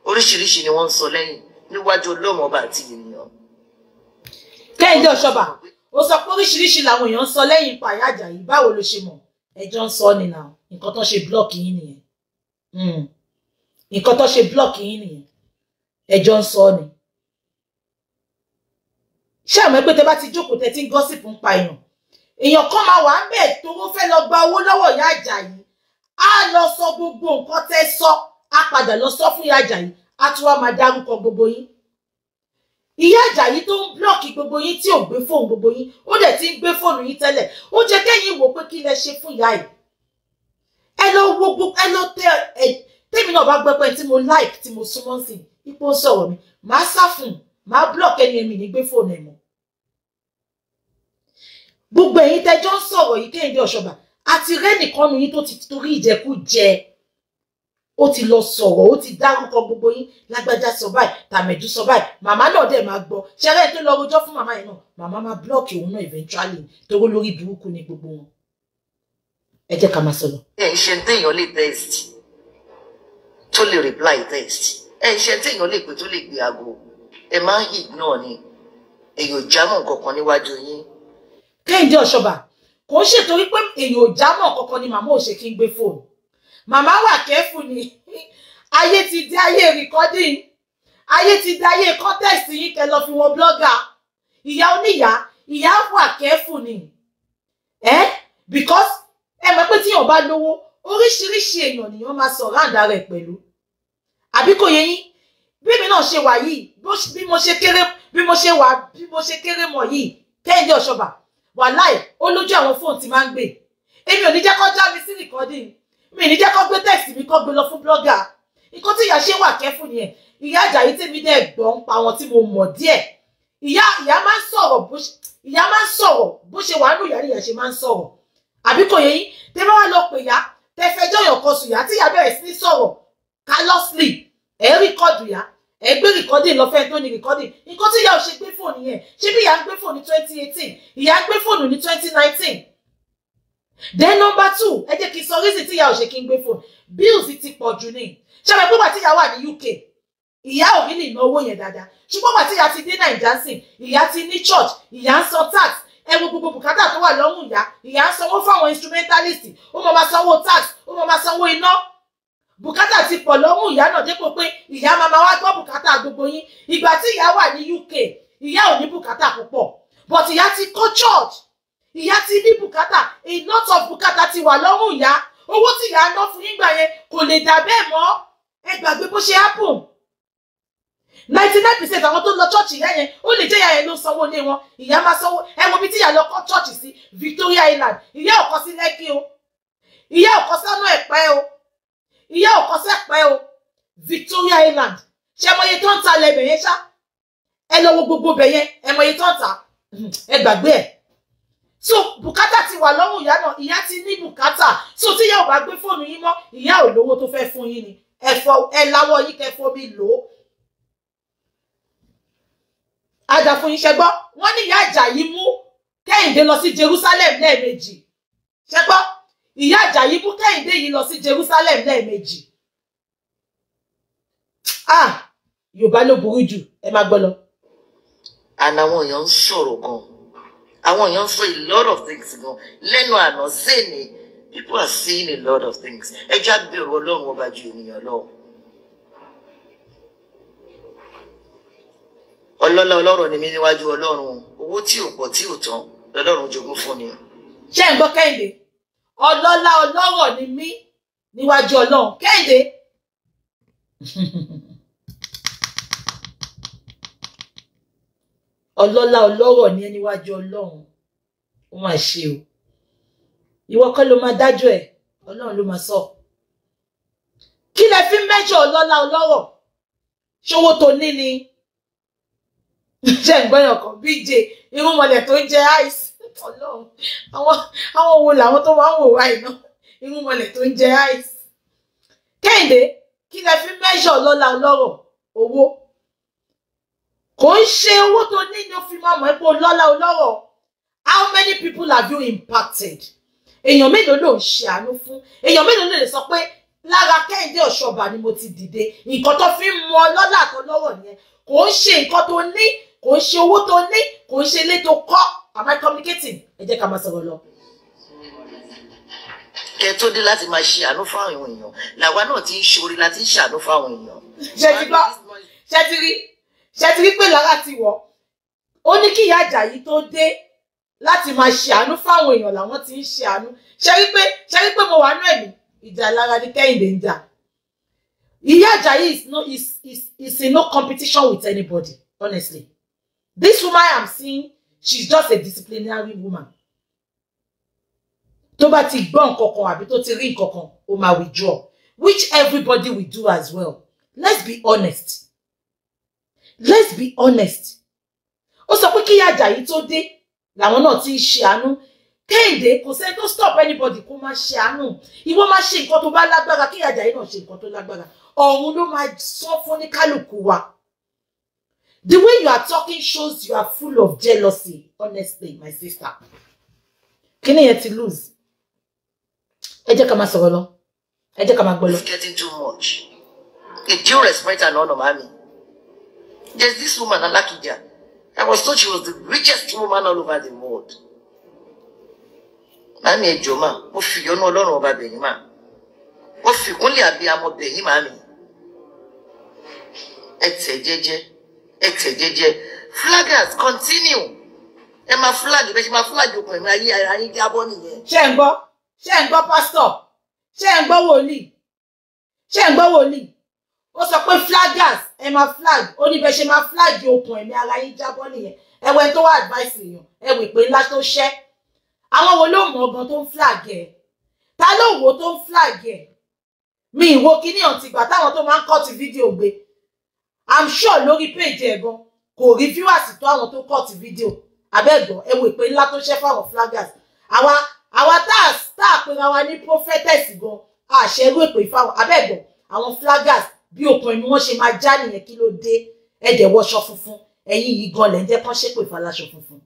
Oríṣiríṣi ni wọ́n ń sọ lẹ́yìn níwájú Ọlọ́run ọba àti ènìyàn. Kehinde Osoba, ó sọ pé oríṣiríṣi làwọn èèyàn ń sọ lẹ́yìn pa ìyá Àjàyí. Báwo ló ṣe mọ̀? Ẹjọ́ ń sọ ni náà. Nǹkan tó ṣe block yín nìyẹn. Nǹkan tó ṣe block yín nìyẹn. Ẹjọ́ ń sọ ni. Ṣé àmọ́ pé tẹ́ bá ti jókòó tẹ́ ti ń gossip ń pa èèyàn kan máa wà ń bẹ̀ tó fẹ́ lọ gba owó lọ́wọ́ ìyá Àjàyí. Á lọ sọ gbogbo nǹkan tẹ́ sọ, á padà lọ sọ fún ìyá Àjàyí, á tún wá máa dárúkọ gbogbo yín. Ìyá Àjàyí tó ń blọ́ọ̀kì gbogbo yín tí ò gbé fóònù gbogbo yín, ó dẹ̀ ti ń gbé fóònù yín tẹ́lẹ̀. Ó jẹ́ kẹ́yìn wò pé kí lẹ ṣe fún ìyá yìí. Ẹ lọ wo gbogbo ẹ lọ tèmi náà bá gbẹ́ pé tí mo like tí mo súnmọ́ sí ipò sọ̀rọ̀ mi, màá sá fún, màá blọ́ọ̀kì ẹni ẹ̀mí ní gbé fóònù ẹ̀ mọ́. Gbogbo ẹ̀yin tẹ́jọ́ ń sọ̀rọ̀ yìí Kehinde Osoba, àti rẹ́nìkan nu yín tó ti torí ìjẹkújẹ. Ó ti lọ sọ̀rọ̀, ó ti dárúkọ gbogbo yín, lágbájá sọ báyìí, tàmẹ̀dú sọ báyìí. Màmá náà dẹ̀ máa gbọ́. Ṣẹ́rẹ́ tó lọ rojọ́ fún màmá yẹn náà, màmá máa blọ́ọ̀kì òun náà eventually torí lórí burúkú ni gbogbo wọn. Ẹ jẹ́ ká máa sọ̀rọ̀. Ẹ ń ṣe téèyàn lè text tó lè reply text. Ẹ ń ṣe téèyàn lè pè tó lè gbé aago. Ẹ máa ń hit náà ni. Èèyàn ò jámọ́ nǹkan kan níwájú yín. Kehinde Osoba, kò ń ṣètòrí pé èèyàn ò jámọ́ kankan ni màmá ò ṣe kí ń gbé fóònù. Màmá wà kẹ́fù ni. Ayé ti di ayé recording. Ayé ti di ayé contest yín kẹ́ lọ fi wọn blogger. Ìyá oníyá, ìyá wà kẹ́fù ni. Because ẹ mọ̀ pé tí èèyàn bá lówó, oríṣiríṣi èèyàn nìyàn máa sọ̀rọ̀ àǹdà rẹ̀ pẹ̀lú. Àbí kò yé yín? Bí mi náà ṣe wà yìí, bí mo ṣe kéré mọ̀ yìí, Kehinde Osoba, wàláì, ó lójú àwọn fóònù tí máa ń gbé. Èmi ò ní jẹ́ kó já mi sí recording. Mi ní jẹ́ kó gbé text mi kó gbé lọ fún blogger. Nǹkan tí ìyá ṣe wà kẹ́fù nìyẹn. Ìyá Àjàyí tèmi dẹ̀ gbọ́ ń pa wọn tí mo mọ̀ díẹ̀. Ìyá máa ń sọ̀rọ̀ bó ṣe wà nù ìyá ni ìyá ṣe máa ń sọ̀rọ̀. Àbí kò yé yín? Tẹ́ bá wá lọ pè ìyá, tẹ́ fẹjọ́ yàn kan sùn ìyá tí ìyá bẹ̀rẹ̀ sí ní sọ̀rọ̀ carelessly. Ẹ record ìyá, ẹ gbé recording lọ fẹ́ tó ní recording nǹkan tí ìyá ò ṣe gbé fóònù yẹn ṣé bí ìyá ń gbé fóònù ní 2018 ìyá ń gbé fóònù ní 2019. Then number 2 ẹ jẹ́ kí n sọ reason tí ìyá ò ṣe kí n gbé fóònù bills ti pọ̀ jù ní ṣé ẹ gbọ́gbà tí ìyá wà ní UK ìyá ò rí lè ná owó yẹn dáadáa ṣùgbọ́n gbà tí ìyá ti dé Nàìjíríà sìn ìyá ti ní church ìyá ń san tax ẹ wo gbogbo bùkátà tó wà lọ́rùn ìyá ń sanwó fáwọn instrumentalist ó máa sanwó tax ó máa sanwó iná bùkátà ti pọ̀ lọ́rùn ìyá náà dépò pé ìyá máa wá gbọ́ bùkátà gbogbo yín ìgbà tí ìyá wà ní UK ìyá ò ní bùkátà púpọ̀ but ìyá ti kọ́ church ìyá ti ní bùkátà a lot of bùkátà ti wà lọ́rùn ìyá owó tí ìyá ná fún yín gbà yẹn kò lè dà bẹ́ẹ̀ mọ́ ẹ gbàgbé bó ṣe happen 99% àwọn tó lọ church ìyá yẹn ó lè jẹ́ ìyá yẹn ló sanwó ilé wọn ìyá máa sanwó ẹ wo bí tí ìyá lọ kọ́ church sí Victoria Island ìyá ò kọ́ sí Lẹ́kì o ìyá ò kọ́ sánú Ẹ̀pẹ́ o ìyá ò kọ́ sẹ́pẹ́ o Victoria Island ṣe mọye tó ń ta lẹ́bẹ̀ yẹn ṣá ẹ lọ wo gbogbo bẹ̀ yẹn ẹ mọye tó ń ta ẹ gbàgbé ẹ̀ so bùkátà ti wà lọ́rùn ìyá náà ìyá ti ní bùkátà so tí ìyá ò bá gbé fóònù yín mọ́ ìyá ò lówó tó fẹ́ fún yín ni ẹ láwọ́ yín kẹfọ́ bí lò ó àjàfún yín ṣẹgbọ́ wọ́n ní ìyá Àjàyí mú Kẹ́hìndé lọ sí Jerusalem lẹ́ẹ̀mejì ṣẹgbọ́ ìyá Àjàyí mú Kẹ́hìndé yìí lọ sí Jerusalem lẹ́ẹ̀mejì Yorùbá ló burú jù ẹ má gbọ́ lọ. And àwọn èèyàn ń sọ̀rọ̀ gan àwọn èèyàn ń sọ a lot of things gan lẹ́nu àná sẹ́ni people are saying a lot of things ẹ já bẹ̀rù Ọlọ́run ọba ju ènìyàn lọ. Ọlọ́lá ọlọ́rọ̀ ni mí níwájú Ọlọ́run owó tí ò pọ̀ tí ò tán lọ́lọ́run jogún fún ni. ṣé ń gbọ́ Kẹ́hìndé ọlọ́lá ọlọ́rọ̀ ni mí níwájú Ọlọ́run Kẹ́hìndé ọlọ́lá ọlọ́rọ̀ ni ẹ níwájú Ọlọ́run ó máa ṣe o ìwọ kọ́ ló máa dájọ́ ẹ̀ Ọlọ́run ló máa sọ kí lẹ fi mẹ́jọ ọlọ́lá ọlọ́rọ̀ ṣòwò tó ní ni ṣe ń gbọ́yàn kan BJ irúnmọlẹ̀ tó ń jẹ ice Ọlọ́run àwọn wo làwọn tó máa ń wò wá iná irúnmọlẹ̀ tó ń jẹ ice Kẹ́hìndé kí lẹ fi mẹ́jọ ọlọ́lá ọlọ́rọ̀ owó kò ń ṣe owó tó ní ni ó fi máa mọ̀ ẹ́ pé ọlọ́lá ọlọ́rọ̀ how many people have you impacted èèyàn mélòó ló ń ṣe àánú fún èèyàn mélòó ló lè sọ pé lára Kehinde Osoba ni mo ti dìde nǹkan tó fi ń mọ ọlọ́lá àtọlọ́rọ̀ nìyẹn kò ń ṣe nǹkan tó ní kò ń ṣe owó tó ní kò ń ṣe ilé tó kọ́ am I communicating ẹ jẹ́ ká máa sọ̀rọ̀ lọ. kẹ tó dé láti máa ṣe àánú fáwọn èèyàn làwa náà ti ń ṣorí láti ń ṣàánú fáwọn èèyàn. ṣe ti rí pé lára ti wọ̀ ó ní kí ìyá Àjàyí tó dé láti máa ṣe àánú fáwọn èèyàn làwọn ti ń ṣe àánú ṣe rí pé mo wà nú ẹ̀mí ìjà lára ní Kẹ́hìndé ń jà. Ìyá Àjàyí is in no competition with anybody honestly. This woman I'm seeing she's just a disciplinary woman. Tó bá ti gbọ́ nǹkan kan àbí tó ti rí nǹkan kan ó máa withdraw which everybody will do as well. Let's be honest. Let's be honest. Ó sọ pé kí ìyá Àjàyí tó dé làwọn náà ti ń ṣe àánú. Kẹ́hìndé kò sẹ́ni tó stop anybody kó máa ṣe àánú. Ìwọ máa ṣe nǹkan tó bá lágbára kí ìyá Àjàyí náà ṣe nǹkan tó lágbára. Ọ̀run ló máa sọ fún ní kálukú wa. The way you are talking shows you are full of jealousy, honestly, my sister. Kí ni yẹn ti lose? Ẹ jẹ́ ká máa sọ̀rọ̀ lọ. Ẹ jẹ́ ká máa gbọ́ lọ. It's getting too much. With due respect and honor, mommy. There's this woman, Alakija. I was told she was the richest woman all over the world. Mami Ejoma, mo fi yọ́nú Ọlọ́run ọba bẹ̀yìn ma. Mo fi kúnlẹ̀ abiyamọ bẹ̀yìn mami. Ẹ tẹ̀ jẹ́jẹ́. Flaggers continue. Ẹ máa flag bẹ́ẹ̀ ṣe máa flag okùn ẹ̀mí ayé jábọ́ nìyẹn. Ṣé ń gbọ́ pastor? Ṣé ń gbọ́ wòlíì? Ó sọ pé flaggers ẹ máa flag ó ní bẹ́ẹ̀ ṣe máa flag okùn ẹ̀mí ara yín jábọ́ nìyẹn. Ẹ̀wẹ̀ tó wá advice èèyàn ẹ̀wẹ̀ pé ńlá tó ṣẹ́. Àwọn wo ló mọ̀ ọgbọ́n tó ń flag ẹ̀? Ta ló wò tó ń flag ẹ̀? Mi ìwo kíní ọ̀tí ìgbà táwọn tó máa ń cut video gbé. I'm sure lórí page ẹ̀ gan kò rí viewers tó àwọn tó cut video. Abẹ́gbọ̀n ẹ̀wẹ̀ pé ńlá tó ṣẹ́ fáwọn flaggers. Àwa tá a pera wa ní prophetess gan àṣẹrú èpè fáwọn abẹ́gbọ̀n àwọn flaggers bí okùn ẹ̀mí wọn ṣe máa já nìyẹn kí ló dé ẹ̀dẹ̀ wọṣọ funfun ẹ̀yin yìí gan lẹ̀ ń jẹ́ kán ṣépè fàlàṣọ funfun.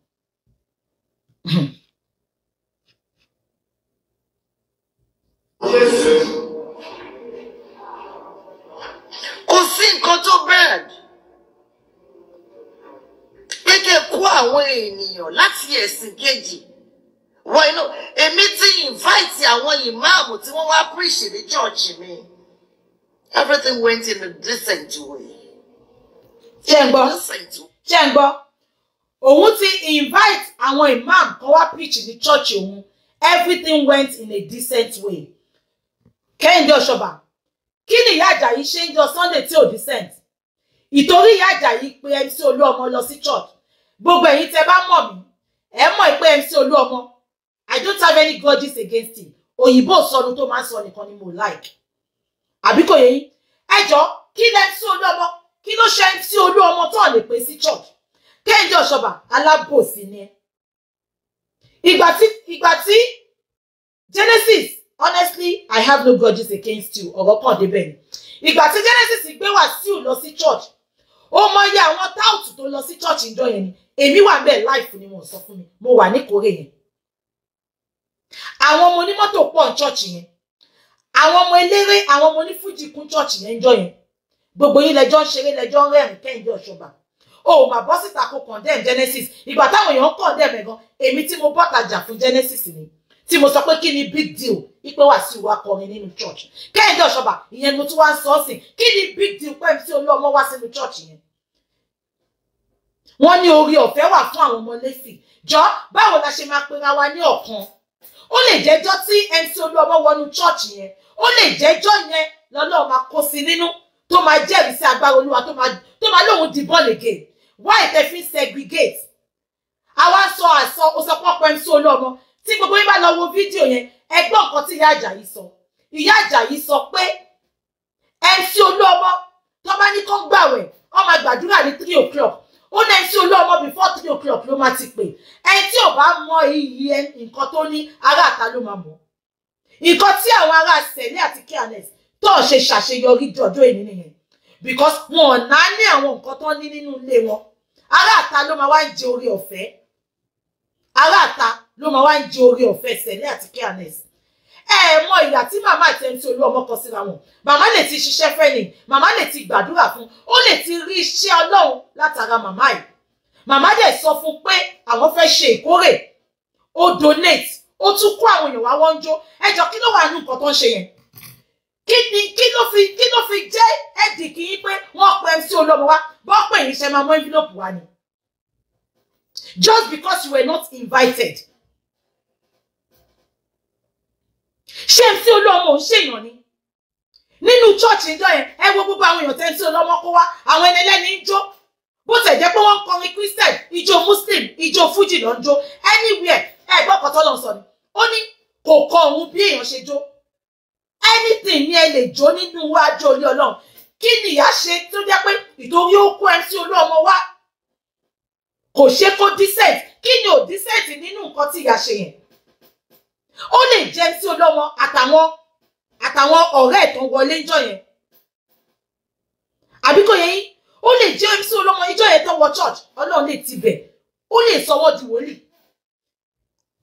Kò sí nǹkan tó bad pé kẹ́ kó àwọn ènìyàn láti ẹ̀sìn kejì wọ inú èmi ti invite àwọn ìmáàmù tí wọ́n wá preach ní church mi. Everything went in a decent way. Ṣé ń gbọ́ òun ti invite àwọn imam kan wá preach ní church òun. Everything went in a decent way. Kehinde Osoba kí ni Ìyá Ajayi ṣe ń jọ Sunday tí ò decent? Ìtorí Ìyá Ajayi pé MC Olúọmọ lọ sí church. Gbogbo ẹ̀yin tẹ́ bá mọ̀ mí ẹ mọ̀ pé MC Olúọmọ I don't have any grudges against him. Òyìnbó sọnù tó máa ń sọ nìkan ni mo like. Àbí kò yé yín? Ẹjọ́ kí lẹ MC Olúọmọ kí ló ṣe MC Olúọmọ tó lè pè sí church? Kehinde Osoba alábòsí ni. Ìgbà tí Genesis, honestly, I have no grudges against you. Ọ̀rọ̀ kan débẹ̀ ni. Ìgbà tí Genesis gbé Wàsíù lọ sí church. Ó mọ iye àwọn táùtù tó lọ sí church ìjọ yẹn ni. Èmi wà ńbẹ̀ life ni wọ́n sọ fún mi. Mo wà ní Kórè yẹn. Àwọn ọmọ onímọ́tò pọ̀ ní church yẹn. Àwọn ọmọ eléré, àwọn ọmọ onífújì kún church yẹn ìjọ yẹn. Gbogbo yín lẹ́jọ́ ń ṣeré, lẹ́jọ́ ń rẹ́rìn Kehinde Osoba. O ma bọ́ síta kó condemn Genesis. Ìgbà táwọn èèyàn condemn gan, èmi tí mo bọ́tajà fún Genesis ni. Tí mo sọ pé kí ni big deal ipe Wàsíù wá kọrin nínú church. Kehinde Osoba ìyẹn mo tún wá sọ sí. Kí ni big deal pé MC Olúọmọ wá sínú church yẹn? Wọ́n ní orí ọ̀fẹ́ wà fún àwọn ọmọ Léfì. Jọ báwo la ṣe máa pera wa ní ọ̀kan? Ó lè jẹ́jọ́ tí MC Olúọmọ wọnú church yẹn. Ó lè jẹ́jọ́ yẹn lọ́lọ́run máa kó sí nínú tó máa jẹ́rìí sí agbára Olúwa tó máa lóhun di born again. Why they feel segregate? Àwa sọ àsọ ó sọ pé MC Olúọmọ tí gbogbo yín bá lọ wo fídíò yẹn ẹ gbọ́ nǹkan tí Ìyá Ajayi sọ. Ìyá Ajayi sọ pé MC Olúọmọ tó bá ní kán gbàwẹ̀ ó máa gbàdúrà ní 3 o'clock. Ó ní MC Olúọmọ before 3 o'clock ló máa ti pè. Ẹni tí ò bá mọ iye nǹkan tó ní ará àta ló máa mọ̀. Nǹkan tí àwọn ará Sẹ̀lẹ̀ àti Kíánẹ́s tó ṣe ṣàṣeyọrí jọjọ́ èní nìyẹn. Because wọn ò náà ní àwọn nǹkan tó ní nínú ilé wọn. Ará àta ló máa wá ń jẹ orí ọ̀fẹ́. Ará àta ló máa wá ń jẹ orí ọ̀fẹ́ Sẹ̀lẹ̀ àti Kíánẹ́s. Ẹ mọ ìyà tí màmá àti MC Olúọmọ kọ síra wọn. Màmá lè ti ṣiṣẹ́ fẹ́ ni, màmá lè ti gbàdúrà fún, ó lè ti rí iṣẹ́ Ọlọ́run látara màmá yìí. Màmá dẹ̀ sọ fún pé àwọn fẹ́ ṣe ìkórè. Ó donate, ó tún kó àwọn èèyàn wá wọ́n jó. Ẹ jọ kí ló wà nínú nǹkan tó ń ṣe yẹn? Kí ló fi jẹ́ ẹ̀dì kì í pé wọ́n pe MC Olúọmọ wá bọ́ pé ìṣẹ́ máa mú envelope wá ni? Just because you were not invited. Ṣé MC Olúọmọ ń ṣèyàn ni? Nínú church ìjọ yẹn ẹ wo gbogbo àwọn èèyàn tẹ́ MC Olúọmọ kó wá àwọn ẹlẹ́ni ń jó. Bó tẹ̀ jẹ́ pé wọ́n ń kọrin Christian, ìjó Muslim, ìjó Fuji ló ń jó. Anywhere ẹ gbọ́ kọ́tọ́ lọ sọ ni. Ó ní kò kọ òun bí èèyàn ṣe jó. Anything ni ẹ lè jó nínú wájú orí Ọlọ́run. Kí ni ìyá ṣe tó jẹ́ pé ìtorí ó kó MC Olúọmọ wá? Kò ṣe kó decent. Kí ni ò decent nínú nǹkan tí ìyá ṣe yẹn? Ó lè jẹ́ MC Olúọmọ àtàwọn ọ̀rẹ́ ẹ̀ tó wọlé ńjọ́ yẹn. Àbí kò yé yín? Ó lè jẹ́ MC Olúọmọ ìjọ yẹn tó wọ church. Ọlọ́run lè ti bẹ̀. Ó lè sọ wọ́n di wòlíì.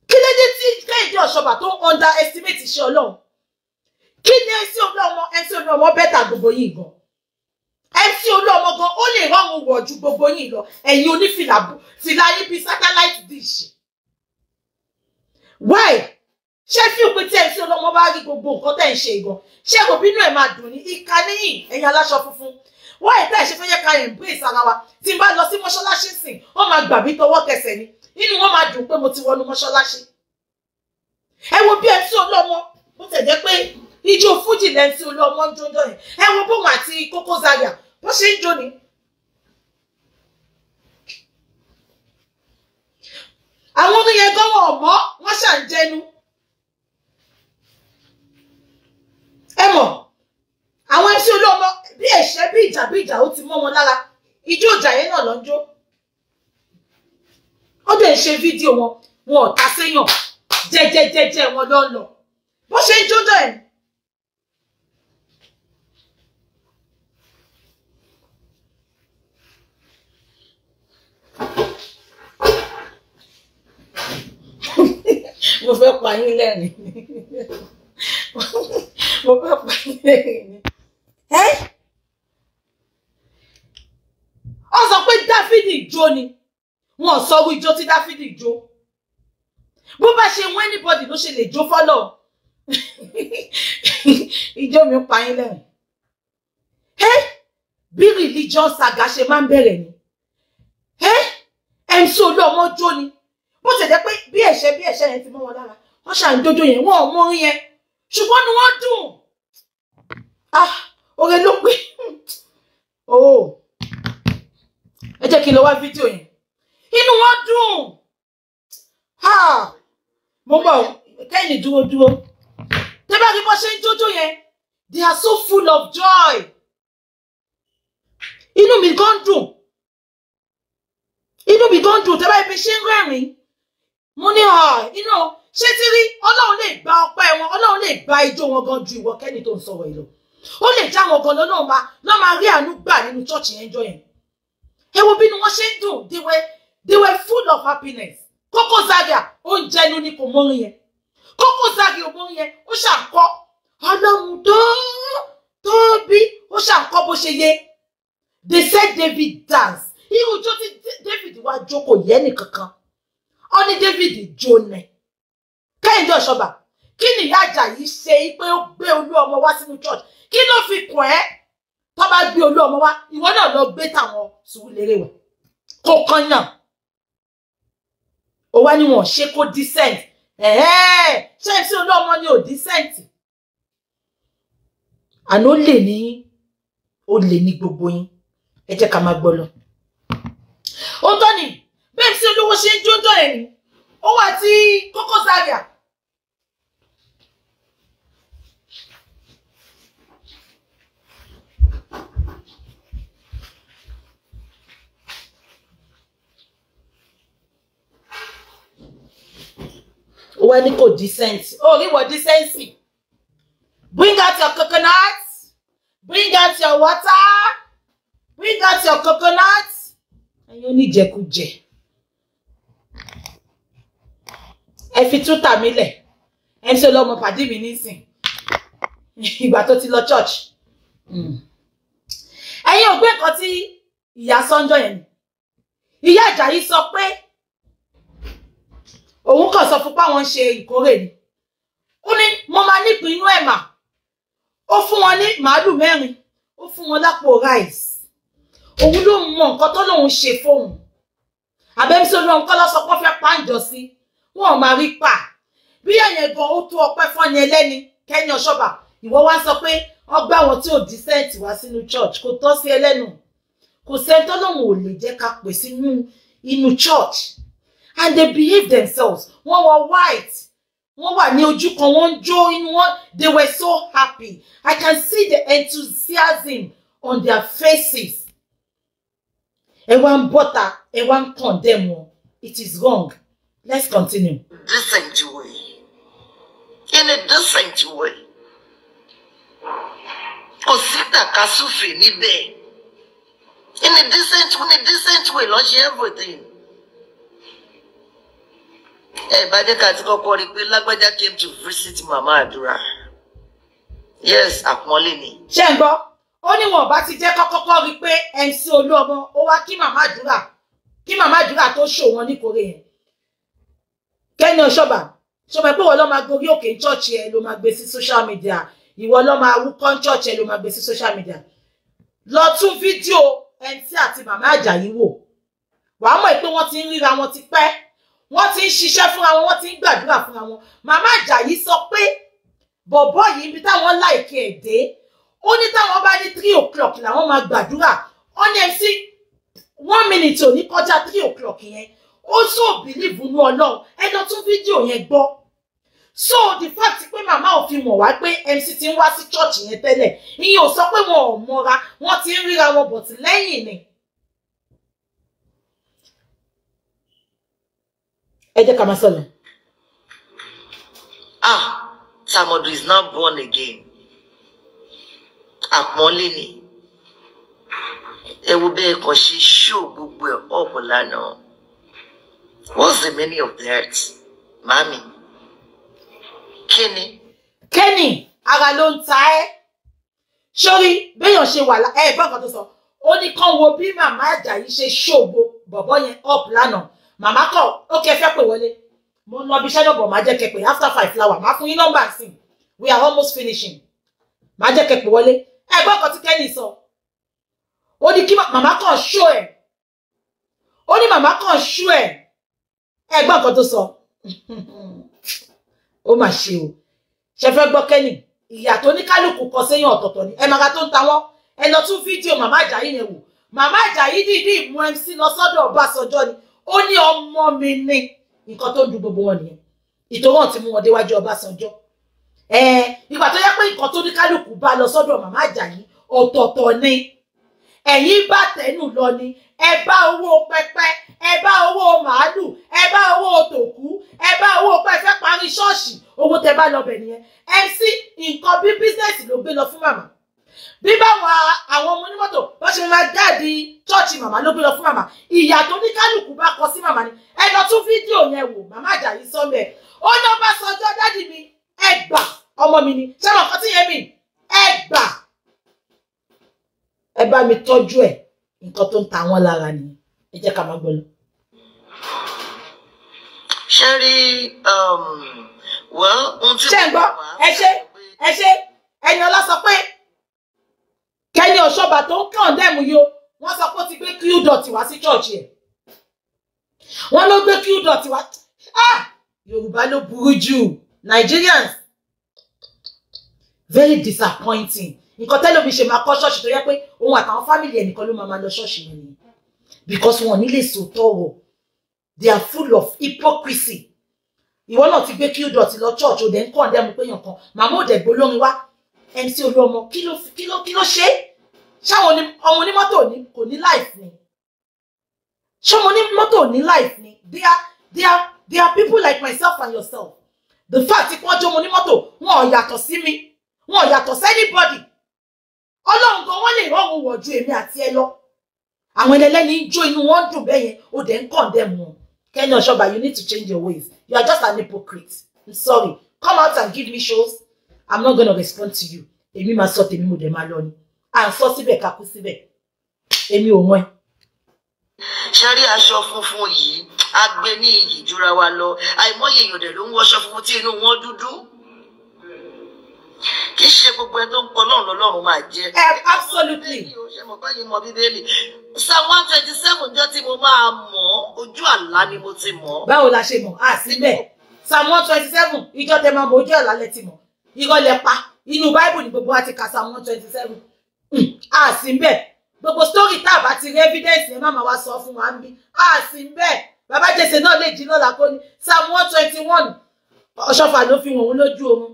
Kí ló dé tí Kehinde Osoba tó underestimate iṣẹ́ Ọlọ́run? Kí ni MC Olúọmọ bẹ́tà gbogbo yìí gan? MC Olúọmọ gan ó lè rọrùn wọ̀ ju gbogbo yìí lọ. Ẹ̀yin onífìlà yín bíi satellite dish. Why? Ṣé fi òpin tí MC Olúọmọ bá rí gbogbo nǹkan tẹ́ ń ṣe gan? Ṣé kò bínú ẹ̀ máa dùn ní ìka níyìn ẹ̀yin aláṣọ funfun? Why tẹ́ ẹ̀ ṣe fẹ́ yẹ ká embrace ara wa? Tí n bá lọ sí mọ́ṣáláṣí sìn, wọ́n máa gbà mí tọwọ́ tẹsẹ̀ ni. Inú wọn máa dùn pé mo ti wọnú mọ́ṣáláṣí. Ẹ wo bí MC Olúọmọ bó tẹ̀ jẹ́ pé ijó Fuji lẹ́ MC Olúọmọ ń jójó yẹn. Ẹ wo bóun àti Koko Zaria bó ṣe ń jó ni. Àwọn oníyẹn gan wọn ọ̀mọ́ wọ́n ṣà ń jẹnu. Ẹ mọ̀ àwọn MC Olúọmọ bí ẹ̀ṣẹ́ bí ìjà ó ti mọ́ wọn lára. Ijó ìjà yẹn náà lọ ń jó. Ó dẹ̀ ń ṣe fídíò wọn ò ta séyàn jẹ́jẹ́jẹ́jẹ́ wọn lọ ń lọ. Bó ṣe ń jójó ẹ̀. Mo fẹ́ pa yín lẹ́rìn. Mo fẹ́ pa yín lẹ́rìn. Ó sọ pé Dáfídì jó ni. Wọ́n sọ wí jó tí Dáfídì jó. Bó bá ṣe wọ́n anybody ló ṣe lè jó fọ́lọ̀. Ijó mi pa yín lẹ́rìn. Bí religion saga ṣe máa ń bẹ̀rẹ̀ ni. MC Olúọmọ jó ni. Bó ṣe jẹ́ pé bí ẹ̀ṣẹ̀ yẹn ti mọ́ wọn lára. Wọ́n ṣà ń jójó yẹn, wọ́n ò mọ orin yẹn. Ṣùgbọ́n ni wọ́n dùn. Oore ló pé. Ẹ jẹ́ kí n lọ wá fídíò yẹn. Inú wọn dùn. Mo bọ̀ kẹ́yìn dúró. Tẹ́ bá rí bó ṣe ń jójó yẹn, they are so full of joy. Inú mi gan dùn. Tẹ́ bá rí bí ṣe ń rẹ́rìn. Mo ní ṣé tí rí Ọlọ́run lè gba ọpẹ́ wọn, Ọlọ́run lè gba ijó wọn gan ju ìwọ kẹ́ni tó ń sọ̀rọ̀ yìí lọ. Ó lè já wọn gan lọ́nà máa rí àánú gbà nínú church yẹn jọ yẹn. Ẹ wo bí wọ́n ṣe ń dùn. They were full of happiness. Koko Zaria ó ń jẹnu ní kò mọ́rin yẹn. Koko Zaria ò mọ́rin yẹn, ó ṣàǹkọ́. Ọlọ́run tóbi, ó ṣàǹkọ́ bó ṣe yé. They said David dance. Irú ijó tí David wá jókòó yẹ́ nìkankan. Ó ní David jó nẹ̀. Kehinde Osoba, kí ni ìyá Ajayi ṣe pé ó gbé Olúọmọ wá sínú church? Kí ló fi kùn ẹ́? Tó bá gbé Olúọmọ wá, ìwọ náà lọ gbé tàwọn Sùúrùlérè wá. Kò kànyàn. Ó wá ní wọn ṣe kó decent. Ṣé MC Olúọmọ ni ò decent? Àná ó lè ní gbogbo yín. Ẹ jẹ́ ká máa gbọ́ lọ. Ó tọ́ ni, bí MC Olúwo ṣe ń jójó ẹ̀ ni, ó wà tí Koko Zaria. Ó wá ní kò decent. Rí wọ decency. Bring out your coconut. Bring out your water. Bring out your coconut. Ẹ̀yin oníjẹkújẹ. Ẹ fi túta mi lẹ̀. MC Olúọmọ pàdé mi nísìn. Ìgbà tó ti lọ church. Ẹ̀yin ò gbé nǹkan tí ìyá Sọ́njọ́ yẹn. Ìyá Ajayi sọ pé òun kàn sọ fún pa wọ́n ṣe ìkórè ni. Ó ní mo máa nípìn inú ẹ̀ mà. Ó fún wọn ní màálù 4. Ó fún wọn lápò rice. Òun ló mọ nǹkan tó lóun ṣe fóun. Àbẹ́mísí Olúọmọ kọ́ lọ sọ pé fẹ́ pàǹjọ sí. Wọ́n máa rí pa. Bí ẹ̀yẹn gan ó tó ọpẹ́ fọ́ni ẹlẹ́ni Kehinde Osoba. Ìwọ wá sọ pé ọgbà wọn tí ò decent wá sínú church. Kò tọ́ sí ẹlẹ́nu. Kò sẹ́ni tó lóun ò lè jẹ́ ká pè sínú inú church. And they behave themselves. Wọ́n wọ white. Wọ́n wà ní ojú kan, wọ́n jó inú wọn. They were so happy. I can see the enthusiasm on their faces. Ẹ wá ń bọ́ta, ẹ wá ń condemn wọn. It is wrong. Let's continue. Decent way. In a decent way. Kò sí takasúfè níbẹ̀. In a decent way, lọ ṣe everything. Bá jẹ́ ká ti kọ́kọ́ rí pé Lágbájá came to visit Mama Àdúrà. Yes, àpọ́nlé ni. Ṣé ń gbọ́? Ó ní wọn bá ti jẹ́ kọ́kọ́ rí pé MC Olúọmọ ó wá kí Mama Àdúrà. Kí Mama Àdúrà tó show wọn ní kore yẹn. Kehinde Osoba. Ṣé mo pé wọ́n lọ máa gorí òkè church ẹ ló máa gbé sí social media. Ìwọ lọ máa wúkọ́ church ẹ ló máa gbé sí social media. Lọ tún fídíò MC àti Mama Ajayi wò. Wàá mọ̀ pé wọ́n ti ń ríra wọn ti pẹ́. Wọ́n ti ń ṣiṣẹ́ fúnra wọn, wọ́n ti ń gbàdúrà fúnra wọn. Mama Ajayi sọ pé bọ̀bọ́ yìí bí táwọn láìkí ẹ̀ dé. Ó ní táwọn bá ní 3 o'clock làwọn máa gbàdúrà. Ó ní MC 1 minute ò ní kọjá 3 o'clock yẹn. Ó so believe nínú Ọlọ́run. Ẹ lọ tún fídíò yẹn gbọ́. So the fact pé màmá ò fi mọ̀ wá pé MC ti ń wá sí church yẹn tẹ́lẹ̀. Ìyẹn ò sọ pé wọn ò mọ́ra, wọ́n ti ń ríra wọn but lẹ́yìn ni. Ẹ jẹ́ ká máa sọ̀rọ̀. Samodu is now born again. Àpọ́nlé ni. Ẹ wo bẹ́ẹ̀ kan ṣe show gbogbo ẹ̀ ọ̀pọ̀ lánàá. What's the meaning of that, Mami? Kenny, ara ló ń ta ẹ́. Sórí, béèyàn ṣe wà gbọ́n kan tó sọ. Ó ní kán wo bí Màmá Ajayi ṣe ṣògo bọ̀bọ́ yẹn up lánàá. Màmá kọ̀, ó kẹ́ fẹ́ pè wọlé. Mo ń lọ bí iṣẹ́ náà bọ̀, máa jẹ́ kẹ́ pè after 5 flower. Máa fún yín nọ́mbà sí. We are almost finishing. Máa jẹ́ kẹ́ pè wọlé. Gbọ́n kan tí Kenny sọ. Ó ní kí Màmá kàn ṣó ẹ̀. Ó ní Màmá kàn ṣó ẹ̀. Gbọ́n kan tó sọ. Ó mà ṣe o. Ṣé fẹ́ gbọ́ Kenny? Ìyà tó ní kálukú kọ séyàn ọ̀tọ̀ọ̀tọ̀ ni. Màgá tó ń ta wọ́n. Lọ tún fídíò Màmá Ajayi yẹn wò. Màmá Ajayi dìídì mú MC lọ sọ́dọ̀ Ọbásanjọ́ ni. Ó ní ọmọ mi ní. Nǹkan tó ń du gbogbo wọn nìyẹn. Ìtòwọ́n ti mú wọn déwájú Ọbásanjọ́. Ìgbà tó yẹ pé nǹkan tó ní kálukú bá lọ sọ́dọ̀ Màmá Ajayi ọ̀tọ̀ọ̀tọ̀ ni. Ẹ̀yin bá tẹnu lọ ni. Ẹ bá owó pẹpẹ, ẹ bá owó màálù, ẹ bá owó tòkú, ẹ bá owó pẹfẹ parí ṣọ́ọ̀ṣì. Owó tẹ bá lọ bẹ̀ nìyẹn. MC nǹkan bí bísínẹ́sì ló gbé lọ fún Màmá. Bí báwọn àwọn ọmọ onímọ́tò bó ṣe máa jáde chọ́ọ̀chì Màmá ló gbé lọ fún Màmá. Ìyà tó ní kálukú bá kọ sí Màmá ni. Lọ tún fídíò yẹn wò. Màmá Ajayi sọ́mẹ̀. Ó ní Ọbásanjọ́ dádì mi. Ẹ gbà ọmọ mi ni. Ṣé wọn kọ́ tí yẹn mi? Ẹ gbà. Ẹ bá mi tọ́jú ẹ̀. Nǹkan tó ń ta wọ́n lára ni. Ẹ jẹ́ ká máa gbọ́ lọ. Ṣé rí ohun tí ṣé ń gbọ́? Ẹ ṣe ẹni ọlá sọ pé Kehinde Osoba tó ń kàn dẹ́mu yo. Wọ́n sọ pé ó ti gbé Q dot wá sí church ẹ̀. Wọ́n ló gbé Q dot wá. Yorùbá ló burú jù. Nigerians very disappointing. Nǹkan tẹ́lẹ̀ omi ṣe máa kọ́ ṣọ́ọ̀ṣì tó yẹ pé òun àtàwọn fámìlì ẹnìkan ló máa lọ ṣọ́ọ̀ṣì yẹn ni. Because wọn ní lè sòótọ́ wọ̀. They are full of hypocrisy. Ìwọ náà ti gbé Q dot lọ church ó dẹ̀ ń kàn dẹ́mu pé yàn kan. Màmá òdẹ̀ gbólórin wá. MC Olúọmọ kí ló ṣe? Ṣáwọn ọmọ onímọ́tò kò ní life ni? Ṣé ọmọ onímọ́tò ní life ni? They are people like myself and yourself. The fact tí wọ́n jẹ́ ọmọ onímọ́tò wọn ò yàtọ̀ sí mi. Wọn ò yàtọ̀ sí anybody. Ọlọ́run gan wọ́n lè rọrùn wọ̀ ju èmi àti ẹ lọ. Àwọn ẹlẹ́ni jó inú wọn dùn bẹ́ẹ̀ yẹn ó dẹ̀ ń condemn wọn. Kehinde Osoba, you need to change your ways. You are just an hypocrite. I'm sorry. Come out and give me shows. I'm not going to respond to you. Èmi máa sọ tèmi mo dẹ̀ máa lọ ni. À ń sọ síbẹ̀ ká kú síbẹ̀. Èmi ò wọ́n. Ṣé rí aṣọ funfun yìí á gbé ní iyì jura wa lọ. Àìmọye èèyàn dẹ̀ ló ń wọṣọ funfun tí inú wọn dúdú. Kì í ṣe gbogbo ẹ tó ń pọ lọ́run máa jẹ. Absolutely. Ṣé mo bá yín mọ Bíbélì? Psalm 127 jọ́ tí mo máa mọ̀ ojú àlá ni mo ti mọ̀. Báwo la ṣe mọ̀? Síbẹ̀. Psalm 127 ìjọ tẹ máa mọ̀ ojú àlá lẹ ti mọ̀. Irọ́ lẹ pa. Inú Bible ni gbogbo wa ti ka Psalm 127. Síbẹ̀. Gbogbo story tá a bá ti rí evidence ẹ má máa wá sọ fún wa ń bí. Síbẹ̀. Bàbá Jésè náà lè jí lọ́la kó ní Psalm 121. Ọ̀ṣọ́fà ló fi wọ̀n lójú oorun.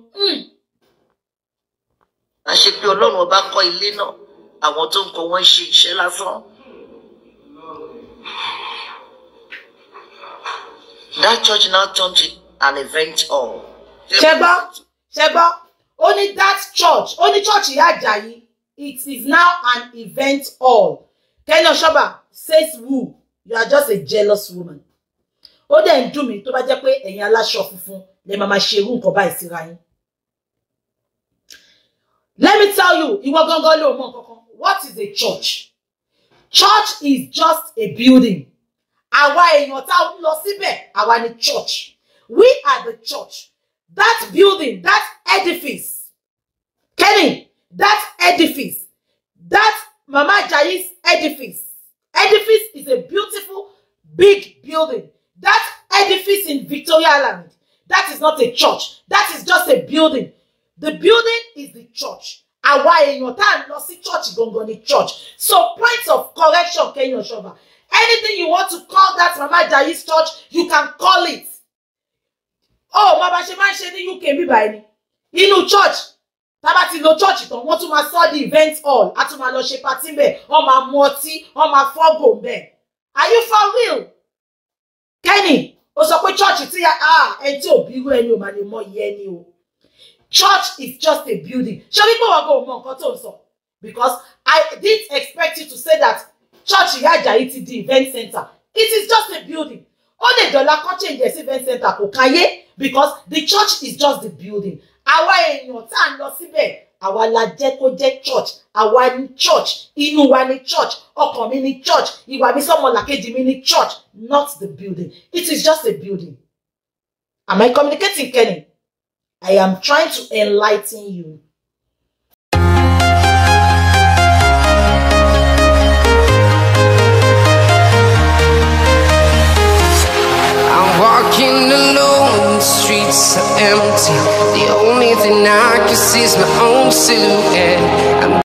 Àṣẹ pé Ọlọ́run ọba kọ́ ilé náà. Àwọn tó ń kọ́ wọ́n ṣe iṣẹ́ lásán. That church now turned to an event hall. Ṣẹ́gbọ́, only that church, only church Ajayi, it is now an event hall. Kehinde Osoba says who? You are just a jealous woman. Ó dẹ̀ ń dùn mí tó bá jẹ́ pé ẹ̀yin aláṣọ funfun lè máa ṣe irú nǹkan báyìí síra yín. Let me tell you, ìwọ gangan ló mọ̀ kankan. What is a church? Church is just a building. Àwa èèyàn tá ń lọ síbẹ̀, àwa ni church. We are the church. That building, that edifice, Kenny, that edifice, that Mama Ajayi's edifice. Edifice is a beautiful, big building. That edifice in Victoria Island, that is not a church. That is just a building. The building is the church. Àwa èèyàn tá ń lọ sí church gangan ni church. So points of correction, Kehinde Osoba. Anything you want to call that Mama Ajayi's church, you can call it. Oh, Mama ṣe máa ń ṣe ní UK bí báyìí ni. Inú church, tá bá ti lọ church tán, wọ́n tún máa sọ di event hall, a tún máa lọ ṣe party ńbẹ̀, wọ́n máa mu ọtí, wọ́n máa fọ́gò ńbẹ̀. Are you for real? Kenny, ó sọ pé church tí ẹni tí ò bí irú ẹni ò máa lè mọ iye ẹni o. Church is just a building. Ṣé wípé wọ́n go mọ nǹkan tó ń sọ? Because I didn't expect you to say that church Ajayi ti di event center. It is just a building. Only dollar can change the event center kò káyé because the church is just the building. Àwa èèyàn tá ń lọ síbẹ̀, àwa la jẹ́ kó jẹ́ church, àwa ní church, inú wa ní church, ọkàn mi ní church, ìwà mi sọ́mọlàkejì mi ní church, not the building. It is just a building. Am I communicating, Kenny? I am trying to enlighten you. Walking alone, the streets are empty. The only thing I can see is my own silhouette.